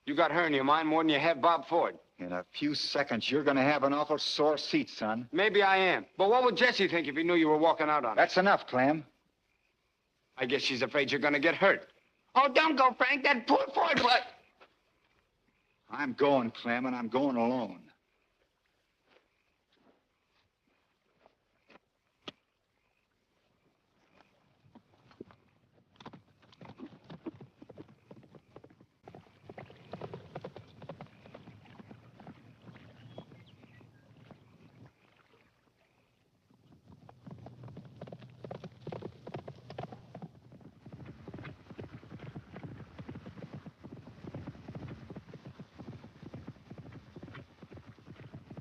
C: You got her in your mind more than you have Bob Ford.
A: In a few seconds, you're going to have an awful sore seat, son.
C: Maybe I am. But what would Jessie think if he knew you were walking out on her?
A: That's enough, Clem.
C: I guess she's afraid you're going to get hurt. Oh, don't go, Frank. That poor Ford boy.
A: I'm going, Clem, and I'm going alone.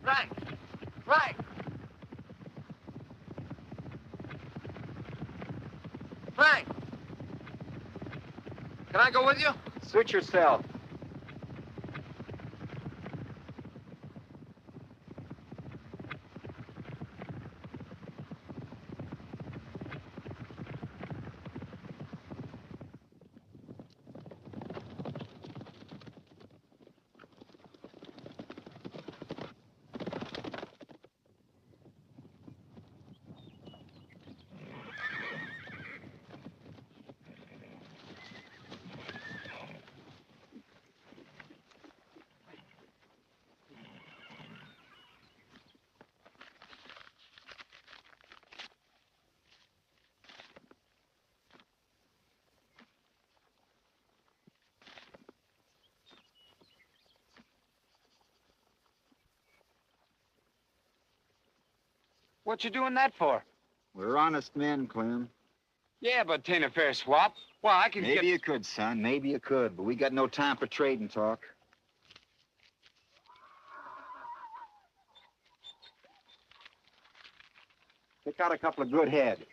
C: Frank! Frank! Frank! Can I go with you?
A: Suit yourself.
C: What you doing that for?
A: We're honest men, Clem.
C: Yeah, but 'tain't a fair swap. Well, I can
A: Maybe you could, son. Maybe you could. But we got no time for trading talk. Pick out a couple of good head.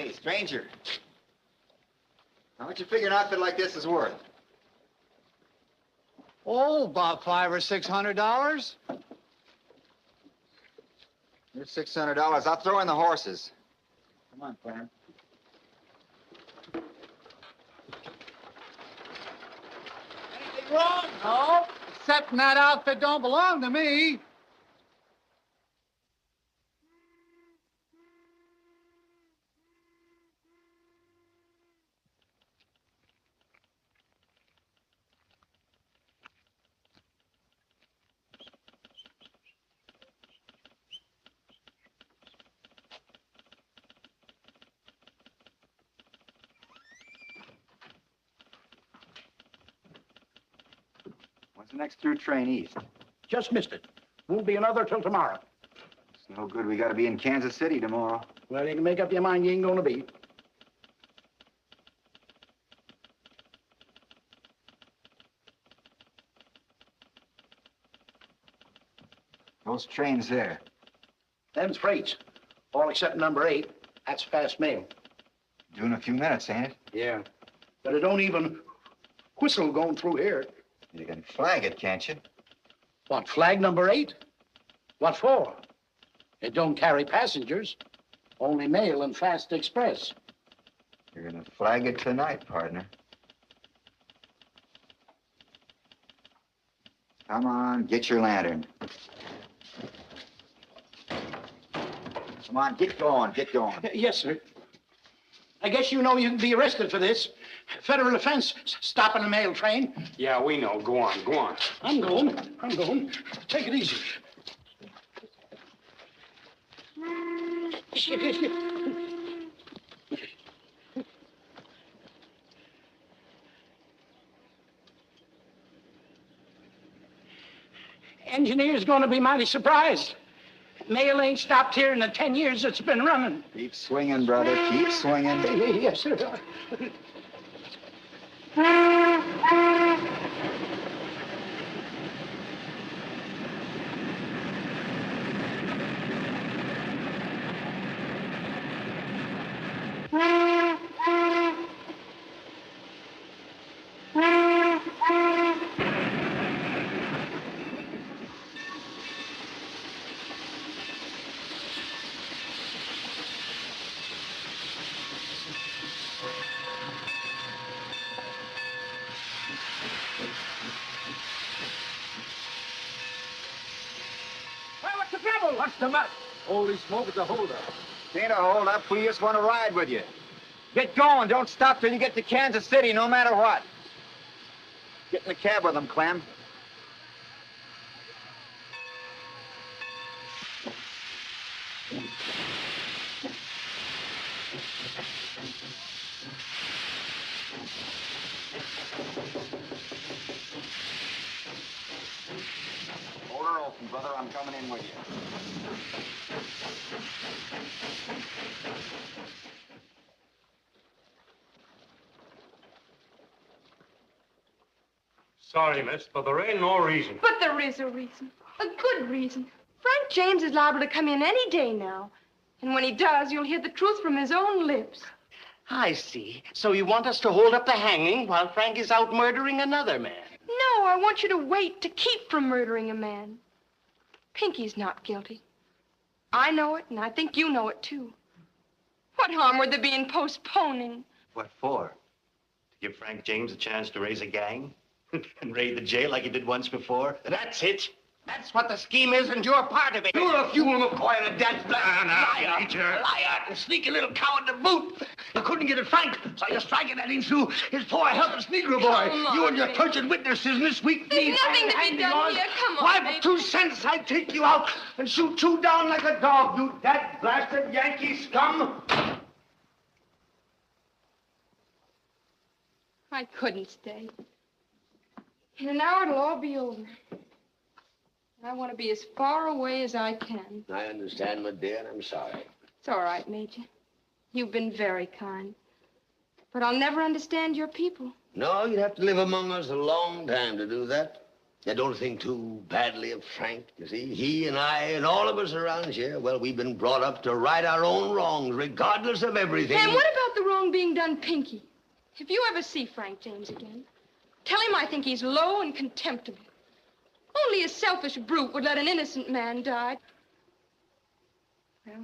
A: Hey, stranger. How much you figure an outfit like this is worth?
O: Oh, about $500 or $600.
A: Here's $600. I'll throw in the horses. Come on, Clem.
O: Anything wrong? No. Except that outfit don't belong to me.
A: When's the next through train east?
B: Just missed it. Won't be another till tomorrow.
A: It's no good. We got to be in Kansas City tomorrow.
B: Well, you can make up your mind you ain't gonna be.
A: Those trains there.
B: Them's freights. All except number 8. That's fast mail.
A: Due in a few minutes, ain't it?
B: Yeah. But it don't even whistle going through here.
A: You can flag it, can't you?
B: What, flag number 8? What for? It don't carry passengers. Only mail and fast express.
A: You're gonna flag it tonight, partner. Come on, get your lantern. Come on, get going, get going.
B: Yes, sir. I guess you know you can be arrested for this. Federal offense, stopping a mail train.
N: Yeah, we know. Go on, go on.
B: I'm going. Take it easy. Engineer's gonna be mighty surprised. Mail ain't stopped here in the 10 years it's been running.
A: Keep swinging, brother, keep swinging.
B: Yes, sir.
C: What's the matter? Holy smoke, it's a holdup.
A: It ain't a holdup. We just want to ride with you. Get going. Don't stop till you get to Kansas City, no matter what. Get in the cab with them, Clem. Hold her open, brother. I'm coming in with you.
D: Sorry, miss, but there ain't no reason.
K: But there is a reason. A good reason. Frank James is liable to come in any day now. And when he does, you'll hear the truth from his own lips.
E: I see. So you want us to hold up the hanging while Frank is out murdering another man?
K: No, I want you to wait to keep from murdering a man. Pinky's not guilty. I know it, and I think you know it, too. What harm would there be in postponing?
G: What for? To give Frank James a chance to raise a gang? And raid the jail like he did once before?
E: That's it. That's what the scheme is, and you're part of it.
C: You're a fool, McCoy, and a dead
E: Liar, and sneaky little coward to boot.
C: You couldn't get at Frank, so you're striking at him through his poor, helpless Negro boy.
K: Come on,
C: You and your
K: Major.
C: perjured witnesses in this weak
K: There's
C: need.
K: nothing to be done here. Come on,
C: Why,
K: Major.
C: for 2 cents, I'd take you out and shoot you down like a dog, you dead blasted Yankee scum.
K: I couldn't stay. In an hour, it'll all be over. I want to be as far away as I can.
E: I understand, my dear, and I'm sorry.
K: It's all right, Major. You've been very kind. But I'll never understand your people.
E: No, you'd have to live among us a long time to do that. Now, don't think too badly of Frank. You see, he and I and all of us around here, well, we've been brought up to right our own wrongs, regardless of everything.
K: And what about the wrong being done, Pinky? If you ever see Frank James again, tell him I think he's low and contemptible. Only a selfish brute would let an innocent man die. Well,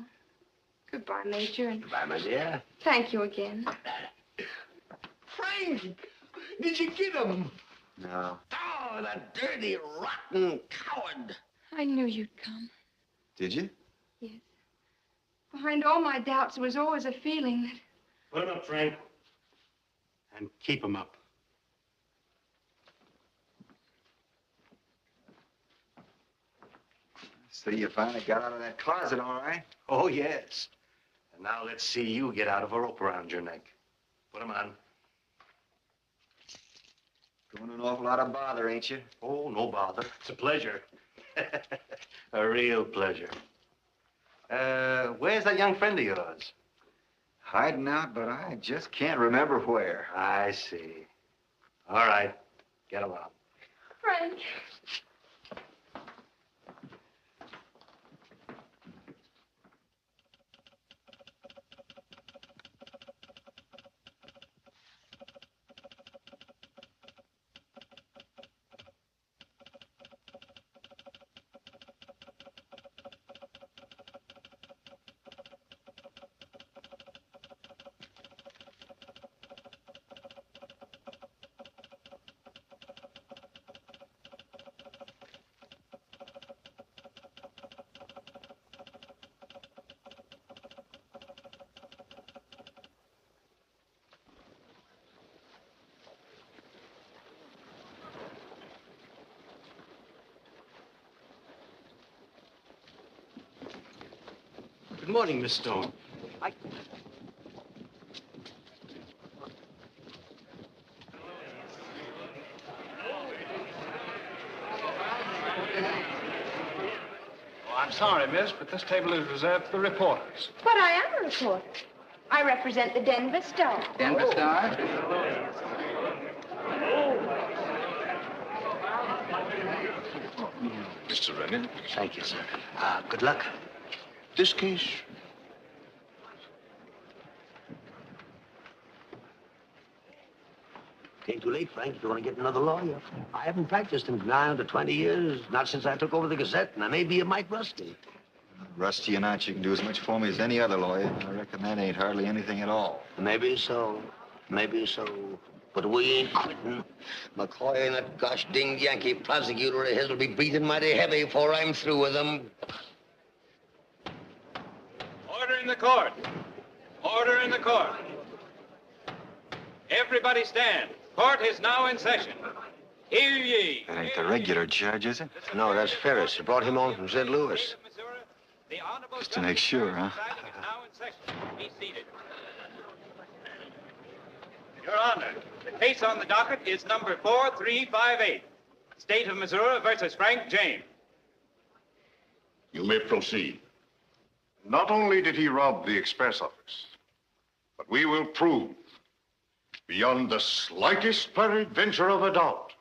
K: goodbye, Major, and
E: Goodbye, my dear.
K: thank you again.
E: Frank, did you get him?
A: No.
E: Oh, that dirty, rotten coward.
K: I knew you'd come.
A: Did you?
K: Yes. Behind all my doubts, there was always a feeling that...
G: Put him up, Frank. And keep him up.
A: So you finally got out of that closet, all right?
G: Oh, yes. And now let's see you get out of a rope around your neck. Put him on.
A: Going an awful lot of bother, ain't you?
G: Oh, no bother. It's a pleasure. A real pleasure. Where's that young friend of yours?
A: Hiding out, but I just can't remember where.
G: I see. All right. Get along.
K: Frank.
G: Good morning, Miss Stone.
C: I'm sorry, miss, but this table is reserved for the reporters.
K: But I am a reporter. I represent the Denver Star.
C: Denver Star?
B: Mr. Rennie.
E: Thank you, sir. Good luck.
B: This case...
E: Came too late, Frank, if you want to get another lawyer. I haven't practiced in 9 to 20 years, not since I took over the Gazette, and I may be a mite rusty.
A: Rusty or not, you can do as much for me as any other lawyer. I reckon that ain't hardly anything at all.
E: Maybe so. Maybe so. But we ain't quitting. McCoy and that gosh dinged Yankee prosecutor of his will be breathing mighty heavy before I'm through with them.
P: Order in the court. Order in the court. Everybody stand. Court is now in session. Hear ye.
A: That ain't the regular judge, is it?
E: No, that's Ferris. They brought him on from St. Louis.
A: Just to make sure, huh?
P: Be seated. Your Honor, the case on the docket is number 4358. State of Missouri versus Frank James.
B: You may proceed. Not only did he rob the express office, but we will prove, beyond the slightest peradventure of a doubt,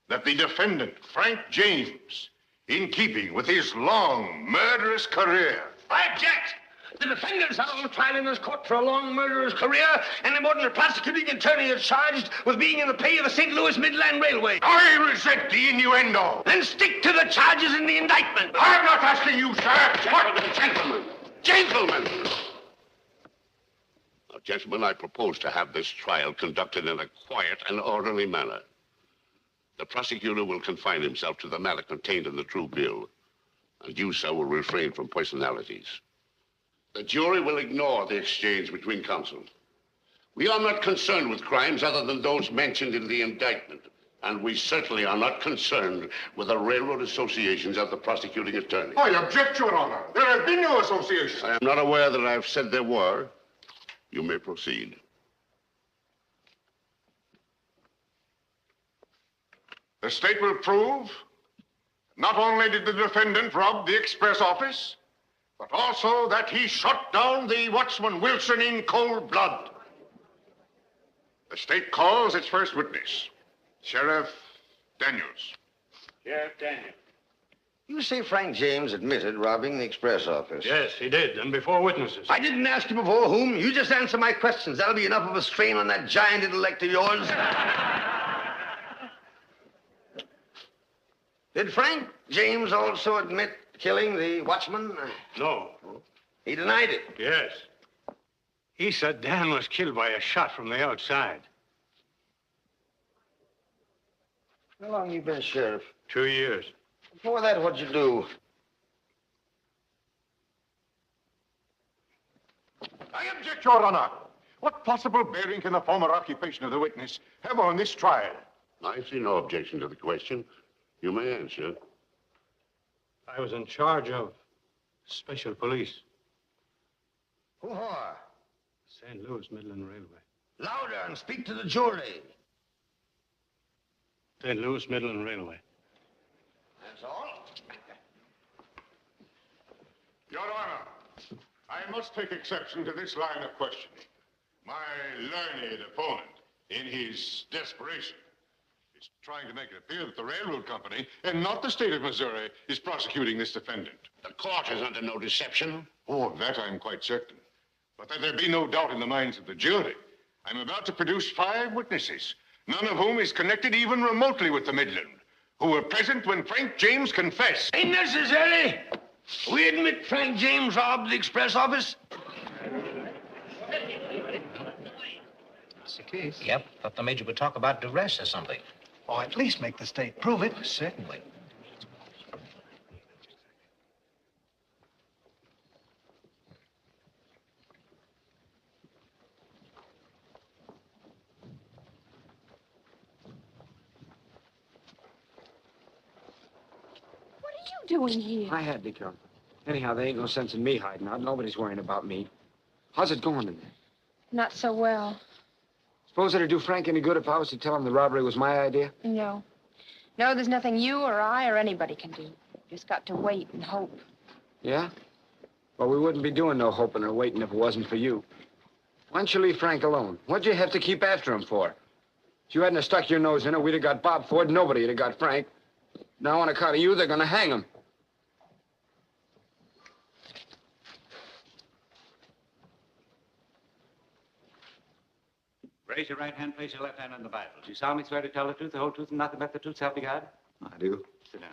B: that the defendant, Frank James, in keeping with his long, murderous career...
E: I object! The defendant's out on trial in this court for a long murderous career, and the more than the prosecuting attorney is charged with being in the pay of the St. Louis Midland Railway.
B: I resent the innuendo.
E: Then stick to the charges in the indictment.
B: I'm not asking you, sir.
Q: Gentlemen, gentlemen. Now, gentlemen, I propose to have this trial conducted in a quiet and orderly manner. The prosecutor will confine himself to the matter contained in the true bill, and you, sir, will refrain from personalities. The jury will ignore the exchange between counsel. We are not concerned with crimes other than those mentioned in the indictment, and we certainly are not concerned with the railroad associations of the prosecuting attorney.
B: I object, Your Honor. There have been no associations.
Q: I am not aware that I've said there were. You may proceed.
B: The state will prove not only did the defendant rob the express office, but also that he shot down the watchman Wilson in cold blood. The state calls its first witness, Sheriff Daniels.
D: Sheriff Daniel.
E: You say Frank James admitted robbing the express office?
D: Yes, he did, and before witnesses.
E: I didn't ask you before whom. You just answer my questions. That'll be enough of a strain on that giant intellect of yours. Did Frank James also admit killing the watchman?
D: No.
E: He denied it.
D: Yes. He said Dan was killed by a shot from the outside.
E: How long you been sheriff?
D: 2 years.
E: Before that, what'd you do?
B: I object, Your Honor. What possible bearing can the former occupation of the witness have on this trial?
Q: I see no objection to the question. You may answer.
D: I was in charge of special police.
E: Who for?
D: St. Louis Midland Railway.
E: Louder and speak to the jury.
D: St. Louis Midland Railway.
E: That's all?
B: Your Honor, I must take exception to this line of questioning. My learned opponent, in his desperation, is trying to make it appear that the railroad company, and not the state of Missouri, is prosecuting this defendant.
Q: The court is under no deception.
B: Oh, of that I'm quite certain. But that there be no doubt in the minds of the jury, I'm about to produce 5 witnesses, none of whom is connected even remotely with the Midland, who were present when Frank James confessed.
E: Ain't necessary. We admit Frank James robbed the express office.
R: That's the case. Yep. Thought the major would talk about duress or something.
S: Or at least make the state prove it.
R: Certainly.
K: Doing here?
C: I had to come. Anyhow, there ain't no sense in me hiding out. Nobody's worrying about me. How's it going today?
K: Not so well.
C: Suppose it'd do Frank any good if I was to tell him the robbery was my idea?
K: No. No, there's nothing you or I or anybody can do. Just got to wait and hope.
C: Yeah? Well, we wouldn't be doing no hoping or waiting if it wasn't for you. Why don't you leave Frank alone? What'd you have to keep after him for? If you hadn't have stuck your nose in it, we'd have got Bob Ford. Nobody would have got Frank. Now, on account of you, they're gonna hang him.
P: Raise your right hand, place your left hand on the Bible. Do you solemnly swear to tell the truth, the whole truth, and nothing but the truth, so help you God?
A: I do.
P: Sit down.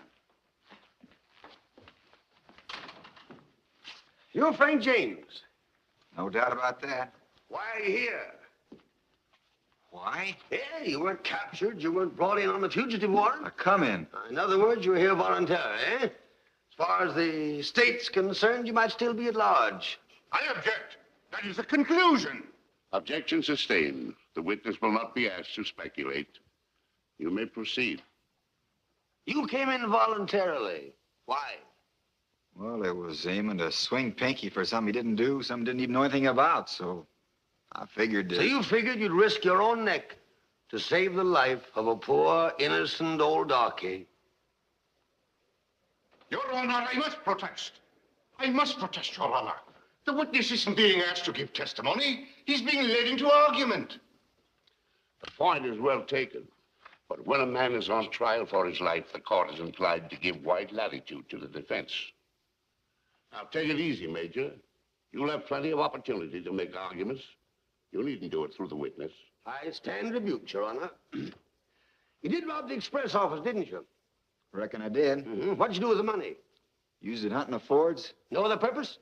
E: You're Frank James.
A: No doubt about that.
E: Why are you here?
A: Why?
E: Yeah, you weren't captured. You weren't brought in on the fugitive warrant.
A: I come in.
E: In other words, you were here voluntarily, eh? As far as the state's concerned, you might still be at large.
B: I object. That is the conclusion.
Q: Objection sustained. The witness will not be asked to speculate. You may proceed.
E: You came in voluntarily. Why?
A: Well, it was aiming to swing Pinky for something he didn't do, something he didn't even know anything about, so I figured...
E: So you figured you'd risk your own neck to save the life of a poor, innocent old darky.
B: Your Honor, I must protest. I must protest, Your Honor. The witness isn't being asked to give testimony. He's being led into argument.
Q: The point is well taken. But when a man is on trial for his life, the court is inclined to give wide latitude to the defense. Now, take it easy, Major. You'll have plenty of opportunity to make arguments. You needn't do it through the witness.
E: I stand rebuked, Your Honor. You did rob the express office, didn't you?
A: Reckon I did.
E: Mm-hmm. What'd you do with the money?
A: Used it hunting the Fords.
E: No other purpose?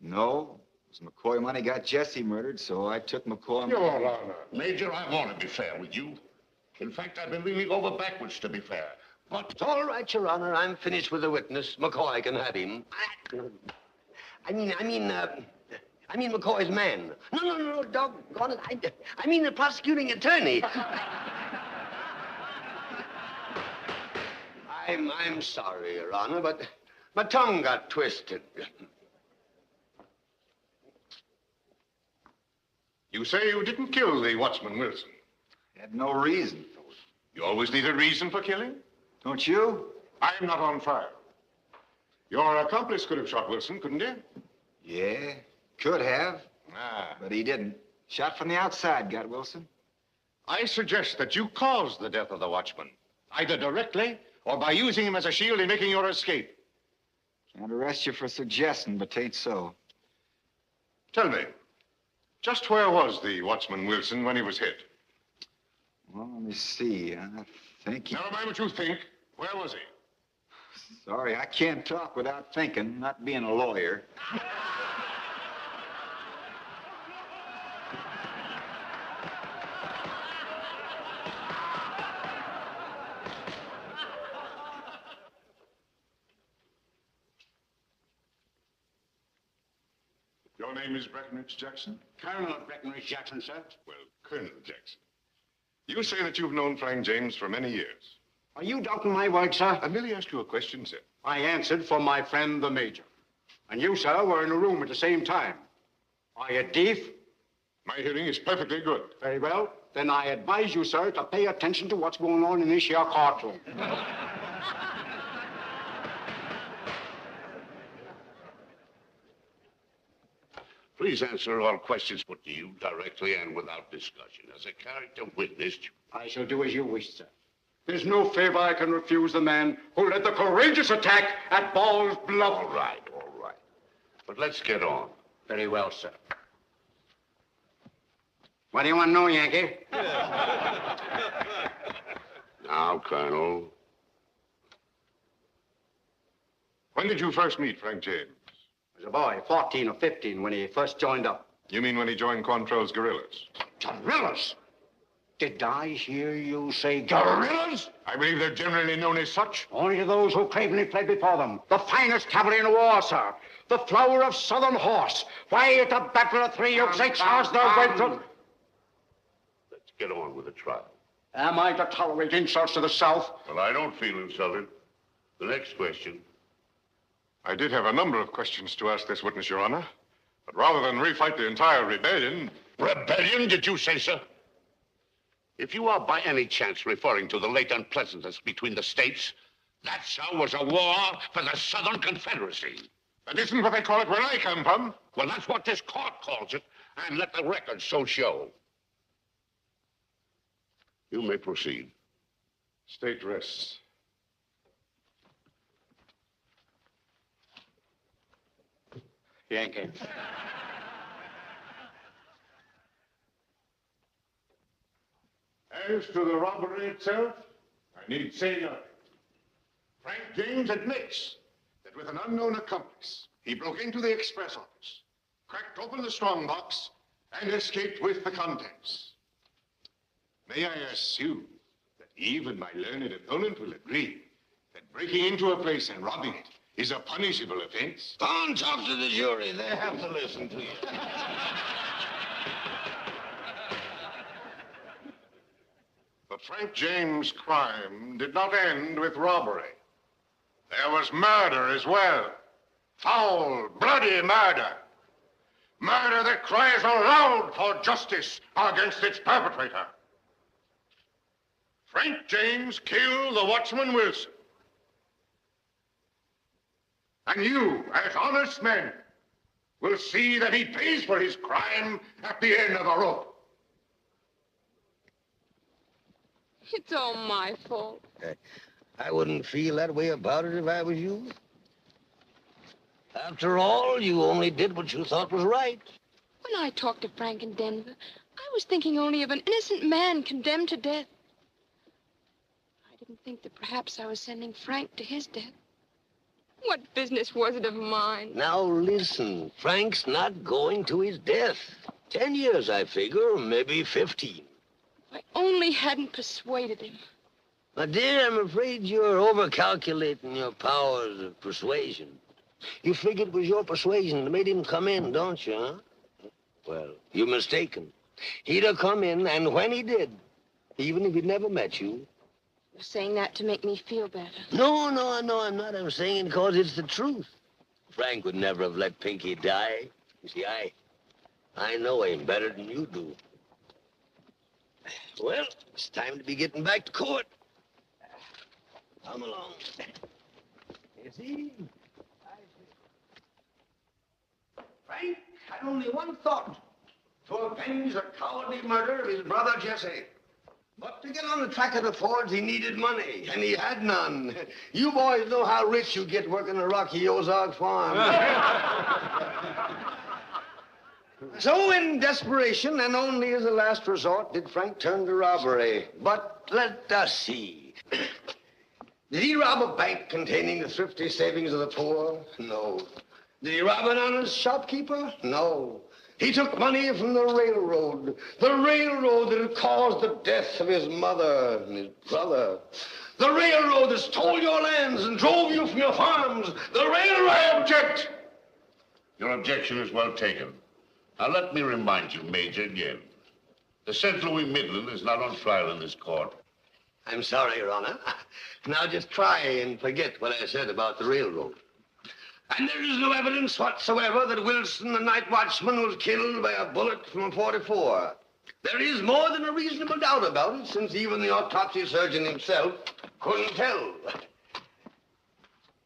A: No. It was McCoy money got Jesse murdered, so I took McCoy...
Q: Your Honor. Major, I want to be fair with you. In fact, I've been leaning over backwards, to be fair. But...
E: It's all right, Your Honor. I'm finished with the witness. McCoy can have him. I mean McCoy's man. No, doggone it. I mean the prosecuting attorney. I'm sorry, Your Honor, but my tongue got twisted.
B: You say you didn't kill the watchman, Wilson.
A: Had no reason.
B: You always need a reason for killing?
A: Don't you?
B: I'm not on trial. Your accomplice could have shot Wilson, couldn't he?
A: Yeah, could have.
B: Ah.
A: But he didn't. Shot from the outside, got Wilson.
B: I suggest that you caused the death of the watchman, either directly
T: or by using him as a shield in making your escape?
A: Can't arrest you for suggesting, but 'tain't so.
D: Tell me, just where was the watchman Wilson when he was hit?
A: Well, let me see. I think he...
D: Never mind what you think. Where was he?
A: Sorry, I can't talk without thinking, not being a lawyer.
D: Your name is Breckinridge Jackson?
N: Colonel Breckinridge Jackson, sir.
D: Well, Colonel Jackson. You say that you've known Frank James for many years.
N: Are you doubting my word, sir?
D: I merely asked you a question, sir.
N: I answered for my friend, the Major. And you, sir, were in a room at the same time. Are you deaf?
D: My hearing is perfectly good.
N: Very well. Then I advise you, sir, to pay attention to what's going on in this here courtroom.
Q: Please answer all questions put to you directly and without discussion. As a character witness...
N: I shall do as you wish, sir. There's no favor I can refuse the man who led the courageous attack at Ball's Bluff.
Q: All right. But let's get on.
N: Very well, sir. What do you want to know, Yankee?
Q: Now, Colonel.
D: When did you first meet Frank James?
N: As a boy, 14 or 15, when he first joined up.
D: You mean when he joined Quantrell's guerrillas?
N: Guerrillas? Did I hear you say guerrillas?
D: I believe they're generally known as such.
N: Only to those who cravenly fled before them. The finest cavalry in the war, sir. The flower of Southern horse. Why, at the Battle of Three Oaks, they charged their way through...
Q: Let's get on with the trial.
N: Am I to tolerate insults to the South?
Q: Well, I don't feel insulted. The next question.
D: I did have a number of questions to ask this witness, Your Honor. But rather than refight the entire rebellion...
Q: Rebellion, did you say, sir? If you are by any chance referring to the late unpleasantness between the states, that, sir, was a war for the Southern Confederacy.
D: That isn't what they call it where I come from.
Q: Well, that's what this court calls it, and let the record so show. You may proceed.
D: State rests.
N: Yankee.
D: As to the robbery itself, I need say nothing. Frank James admits that with an unknown accomplice, he broke into the express office, cracked open the strongbox, and escaped with the contents. May I assume that even my learned opponent will agree that breaking into a place and robbing it is a punishable offense?
E: Go on, talk to the jury. They have to listen to you.
D: But Frank James' crime did not end with robbery. There was murder as well. Foul, bloody murder. Murder that cries aloud for justice against its perpetrator. Frank James killed the watchman Wilson. And you, as honest men, will see that he pays for his crime at the end of the rope.
K: It's all my fault.
E: I wouldn't feel that way about it if I was you. After all, you only did what you thought was right.
K: When I talked to Frank in Denver, I was thinking only of an innocent man condemned to death. I didn't think that perhaps I was sending Frank to his death. What business was it of mine?
E: Now listen, Frank's not going to his death. 10 years, I figure, maybe 15.
K: I only hadn't persuaded him.
E: My dear, I'm afraid you're overcalculating your powers of persuasion. You figured it was your persuasion that made him come in, don't you, huh? Well, you're mistaken. He'd have come in, and when he did, even if he'd never met you...
K: You're saying that to make me feel better.
E: No, I'm not. I'm saying it because it's the truth. Frank would never have let Pinky die. You see, I know him better than you do. Well, it's time to be getting back to court. Come along. You see?
N: Frank had only one thought, to avenge the cowardly murder of his brother Jesse. But
E: To get on the track of the Fords, he needed money, and he had none. You boys know how rich you get working a rocky Ozark farm. So, in desperation, and only as a last resort, did Frank turn to robbery. But let us see. Did he rob a bank containing the thrifty savings of the poor? No. Did he rob an honest shopkeeper? No. He took money from the railroad that had caused the death of his mother and his brother. The railroad that stole your lands and drove you from your farms. The railroad...
Q: I object! Your objection is well taken. Now, let me remind you, Major, again. The St. Louis Midland is not on trial in this court.
E: I'm sorry, Your Honor. Now just try and forget what I said about the railroad. And there is no evidence whatsoever that Wilson, the night watchman, was killed by a bullet from a .44. There is more than a reasonable doubt about it, since even the autopsy surgeon himself couldn't tell.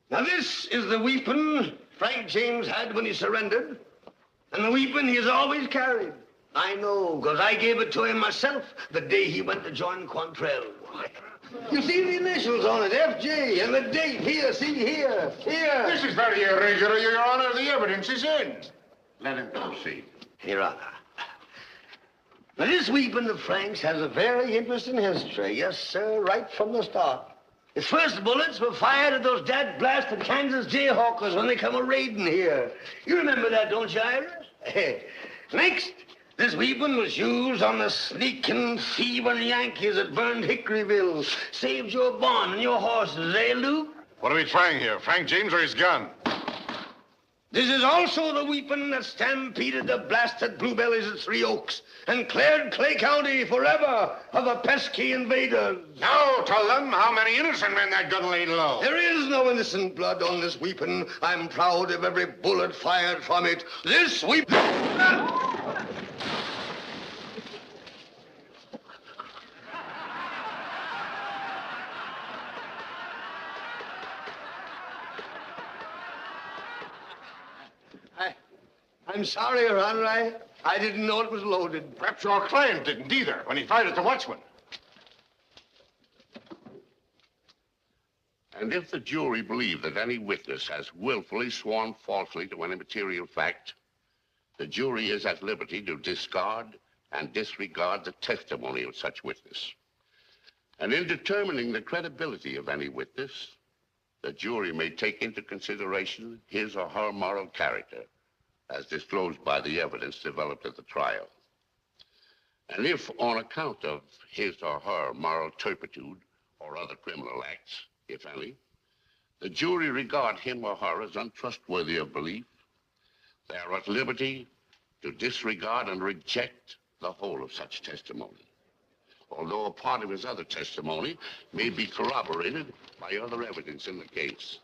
E: Now, this is the weapon Frank James had when he surrendered, and the weapon he has always carried. I know, because I gave it to him myself the day he went to join Quantrell. You see the initials on it, F.J., and the date. Here, see, here.
T: This is very irregular, Your Honor. The evidence is in.
Q: Let him proceed.
E: Your Honor. Now, this weapon of Frank's has a very interesting history. Yes, sir, right from the start. His first bullets were fired at those dad-blasted Kansas Jayhawkers when they come a-raiding here. You remember that, don't you, Ira? Next, this weapon was used on the sneaking, thieving Yankees that burned Hickoryville. Saved your barn and your horses, eh, Luke?
T: What are we trying here, Frank James or his gun?
E: This is also the weapon that stampeded the blasted bluebellies at Three Oaks and cleared Clay County forever of the pesky invaders.
T: Now tell them how many innocent men that gun laid low.
E: There is no innocent blood on this weapon. I'm proud of every bullet fired from it. This weapon... I'm sorry, Your Honor. I didn't know it was loaded.
T: Perhaps your client didn't either when he fired at the watchman.
Q: And if the jury believe that any witness has willfully sworn falsely to any material fact, the jury is at liberty to discard and disregard the testimony of such witness. And in determining the credibility of any witness, the jury may take into consideration his or her moral character, as disclosed by the evidence developed at the trial. And if, on account of his or her moral turpitude or other criminal acts, if any, the jury regard him or her as untrustworthy of belief, they are at liberty to disregard and reject the whole of such testimony, although a part of his other testimony may be corroborated by other evidence in the case.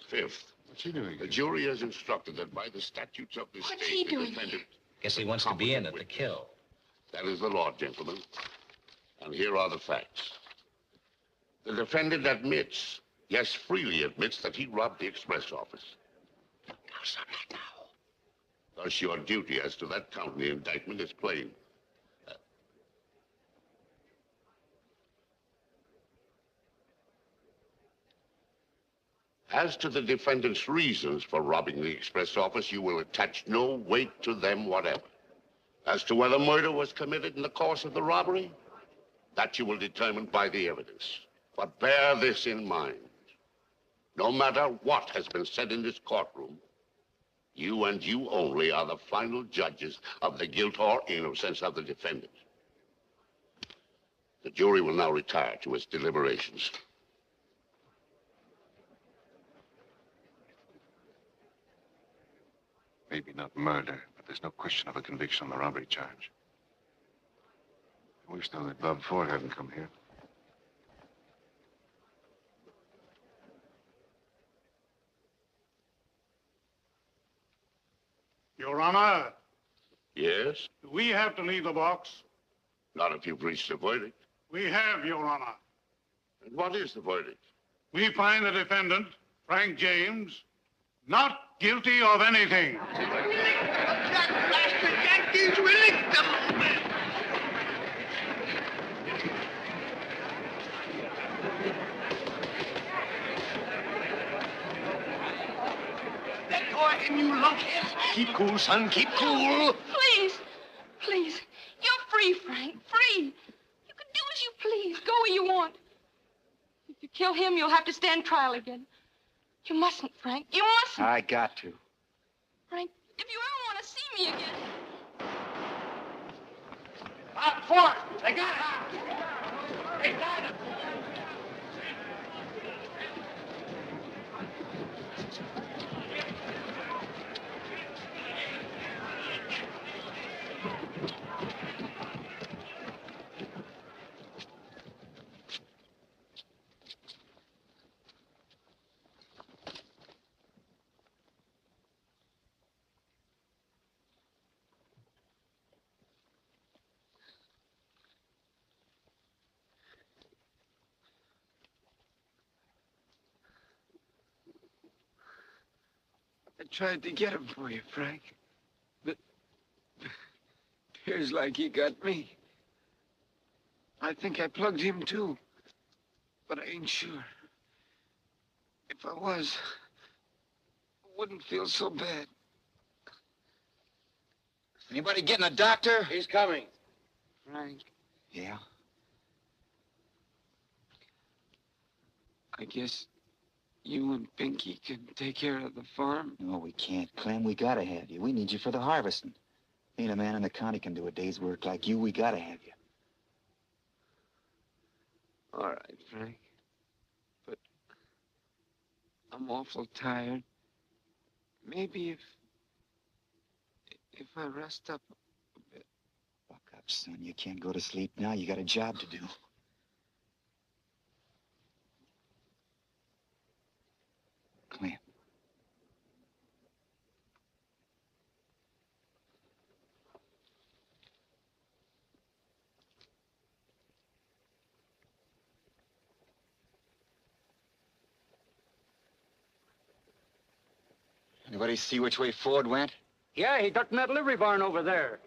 Q: Fifth,
T: what's he doing?
Q: The jury is instructed that by the statutes of the state, the defendant...
R: Guess he wants to be in at the kill.
Q: That is the law, gentlemen. And here are the facts. The defendant admits, yes, freely admits, that he robbed the express office.
E: No, sir, not now.
Q: Thus, your duty as to that count in the indictment is plain. As to the defendant's reasons for robbing the express office, you will attach no weight to them whatever. As to whether murder was committed in the course of the robbery, that you will determine by the evidence. But bear this in mind. No matter what has been said in this courtroom, you and you only are the final judges of the guilt or innocence of the defendant. The jury will now retire to its deliberations.
T: Maybe not murder, but there's no question of a conviction on the robbery charge. I wish, though, that Bob Ford hadn't come here.
D: Your Honor.
Q: Yes?
D: Do we have to leave the box?
Q: Not if you've reached a verdict.
D: We have, Your Honor.
Q: And what is the verdict?
D: We find the defendant, Frank James, not guilty of anything.
E: That blasted Yankees, we licked them. him, you lunkhead. Keep cool, son, keep cool.
K: Please, please. You're free, Frank, free. You can do as you please, go where you want. If you kill him, you'll have to stand trial again. You mustn't, Frank, you mustn't.
A: I got to.
K: Frank, if you ever want to see me again...
E: Out for it. They got it. They got it.
C: I tried to get him for you, Frank. But appears like he got me. I think I plugged him too. But I ain't sure. If I was, I wouldn't feel so bad.
A: Anybody getting a doctor?
E: He's coming.
C: Frank,
A: Yeah.
C: I guess you and Pinky can take care of the farm.
A: No, we can't, Clem. We gotta have you. We need you for the harvesting. Ain't a man in the county can do a day's work like you. We gotta have you.
C: All right, Frank. But I'm awful tired. Maybe if I rest up a bit.
A: Buck up, son. You can't go to sleep now. You got a job to do. Clem. Anybody see which way Ford went?
U: Yeah, he ducked in that livery barn over there.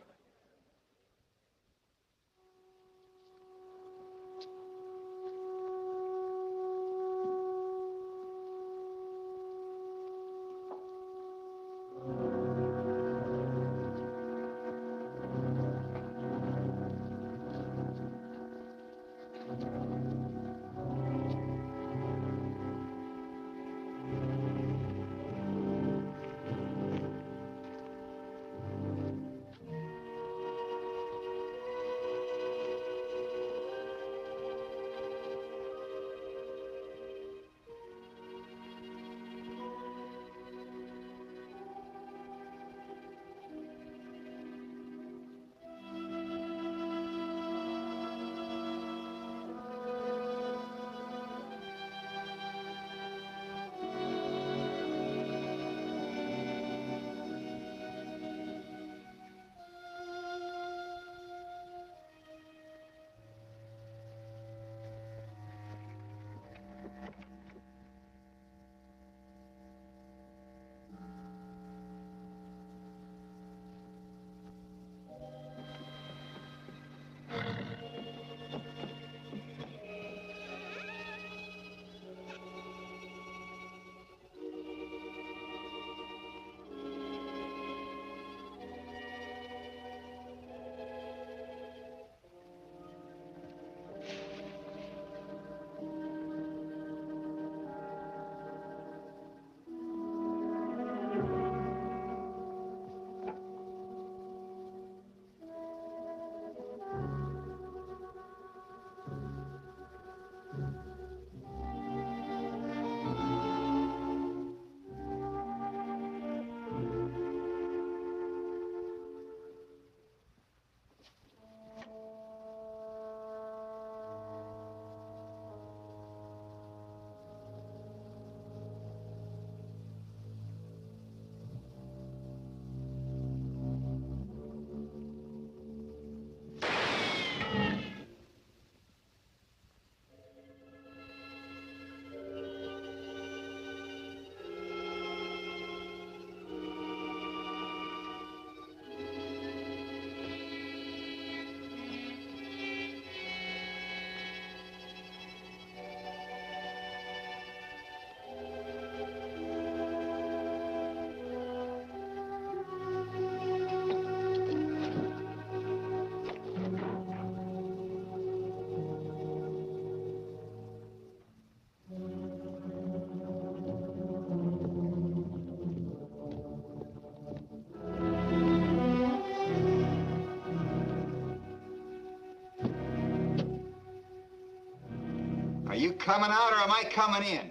A: coming out or am I coming in?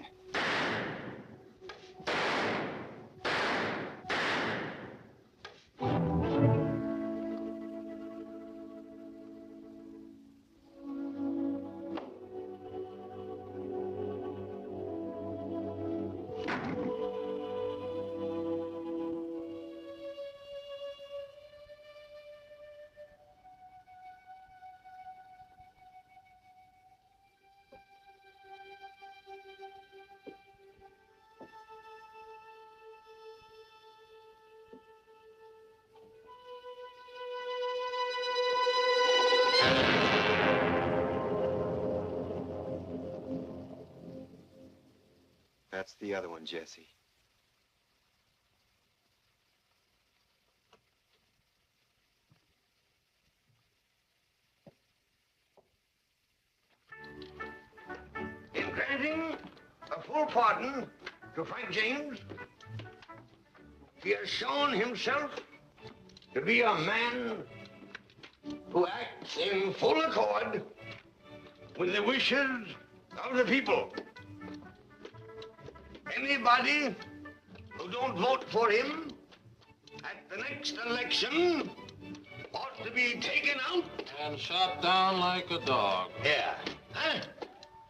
A: That's the other one, Jesse.
E: In granting a full pardon to Frank James, he has shown himself to be a man who acts in full accord with the wishes of the people. Anybody who don't vote for him at the next election ought to be taken out
H: and shot down like a dog.
E: Yeah. Huh?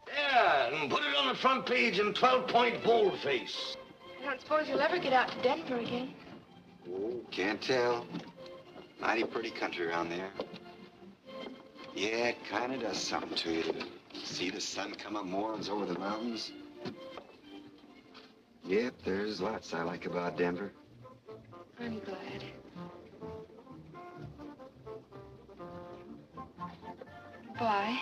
E: Yeah, and put it on the front page in 12-point boldface.
K: I don't suppose you'll ever get out to Denver again.
A: Oh, can't tell. Mighty pretty country around there. Yeah, it kind of does something to you to see the sun come up mornings over the mountains. Yep, there's lots I like about Denver.
K: I'm glad. Bye.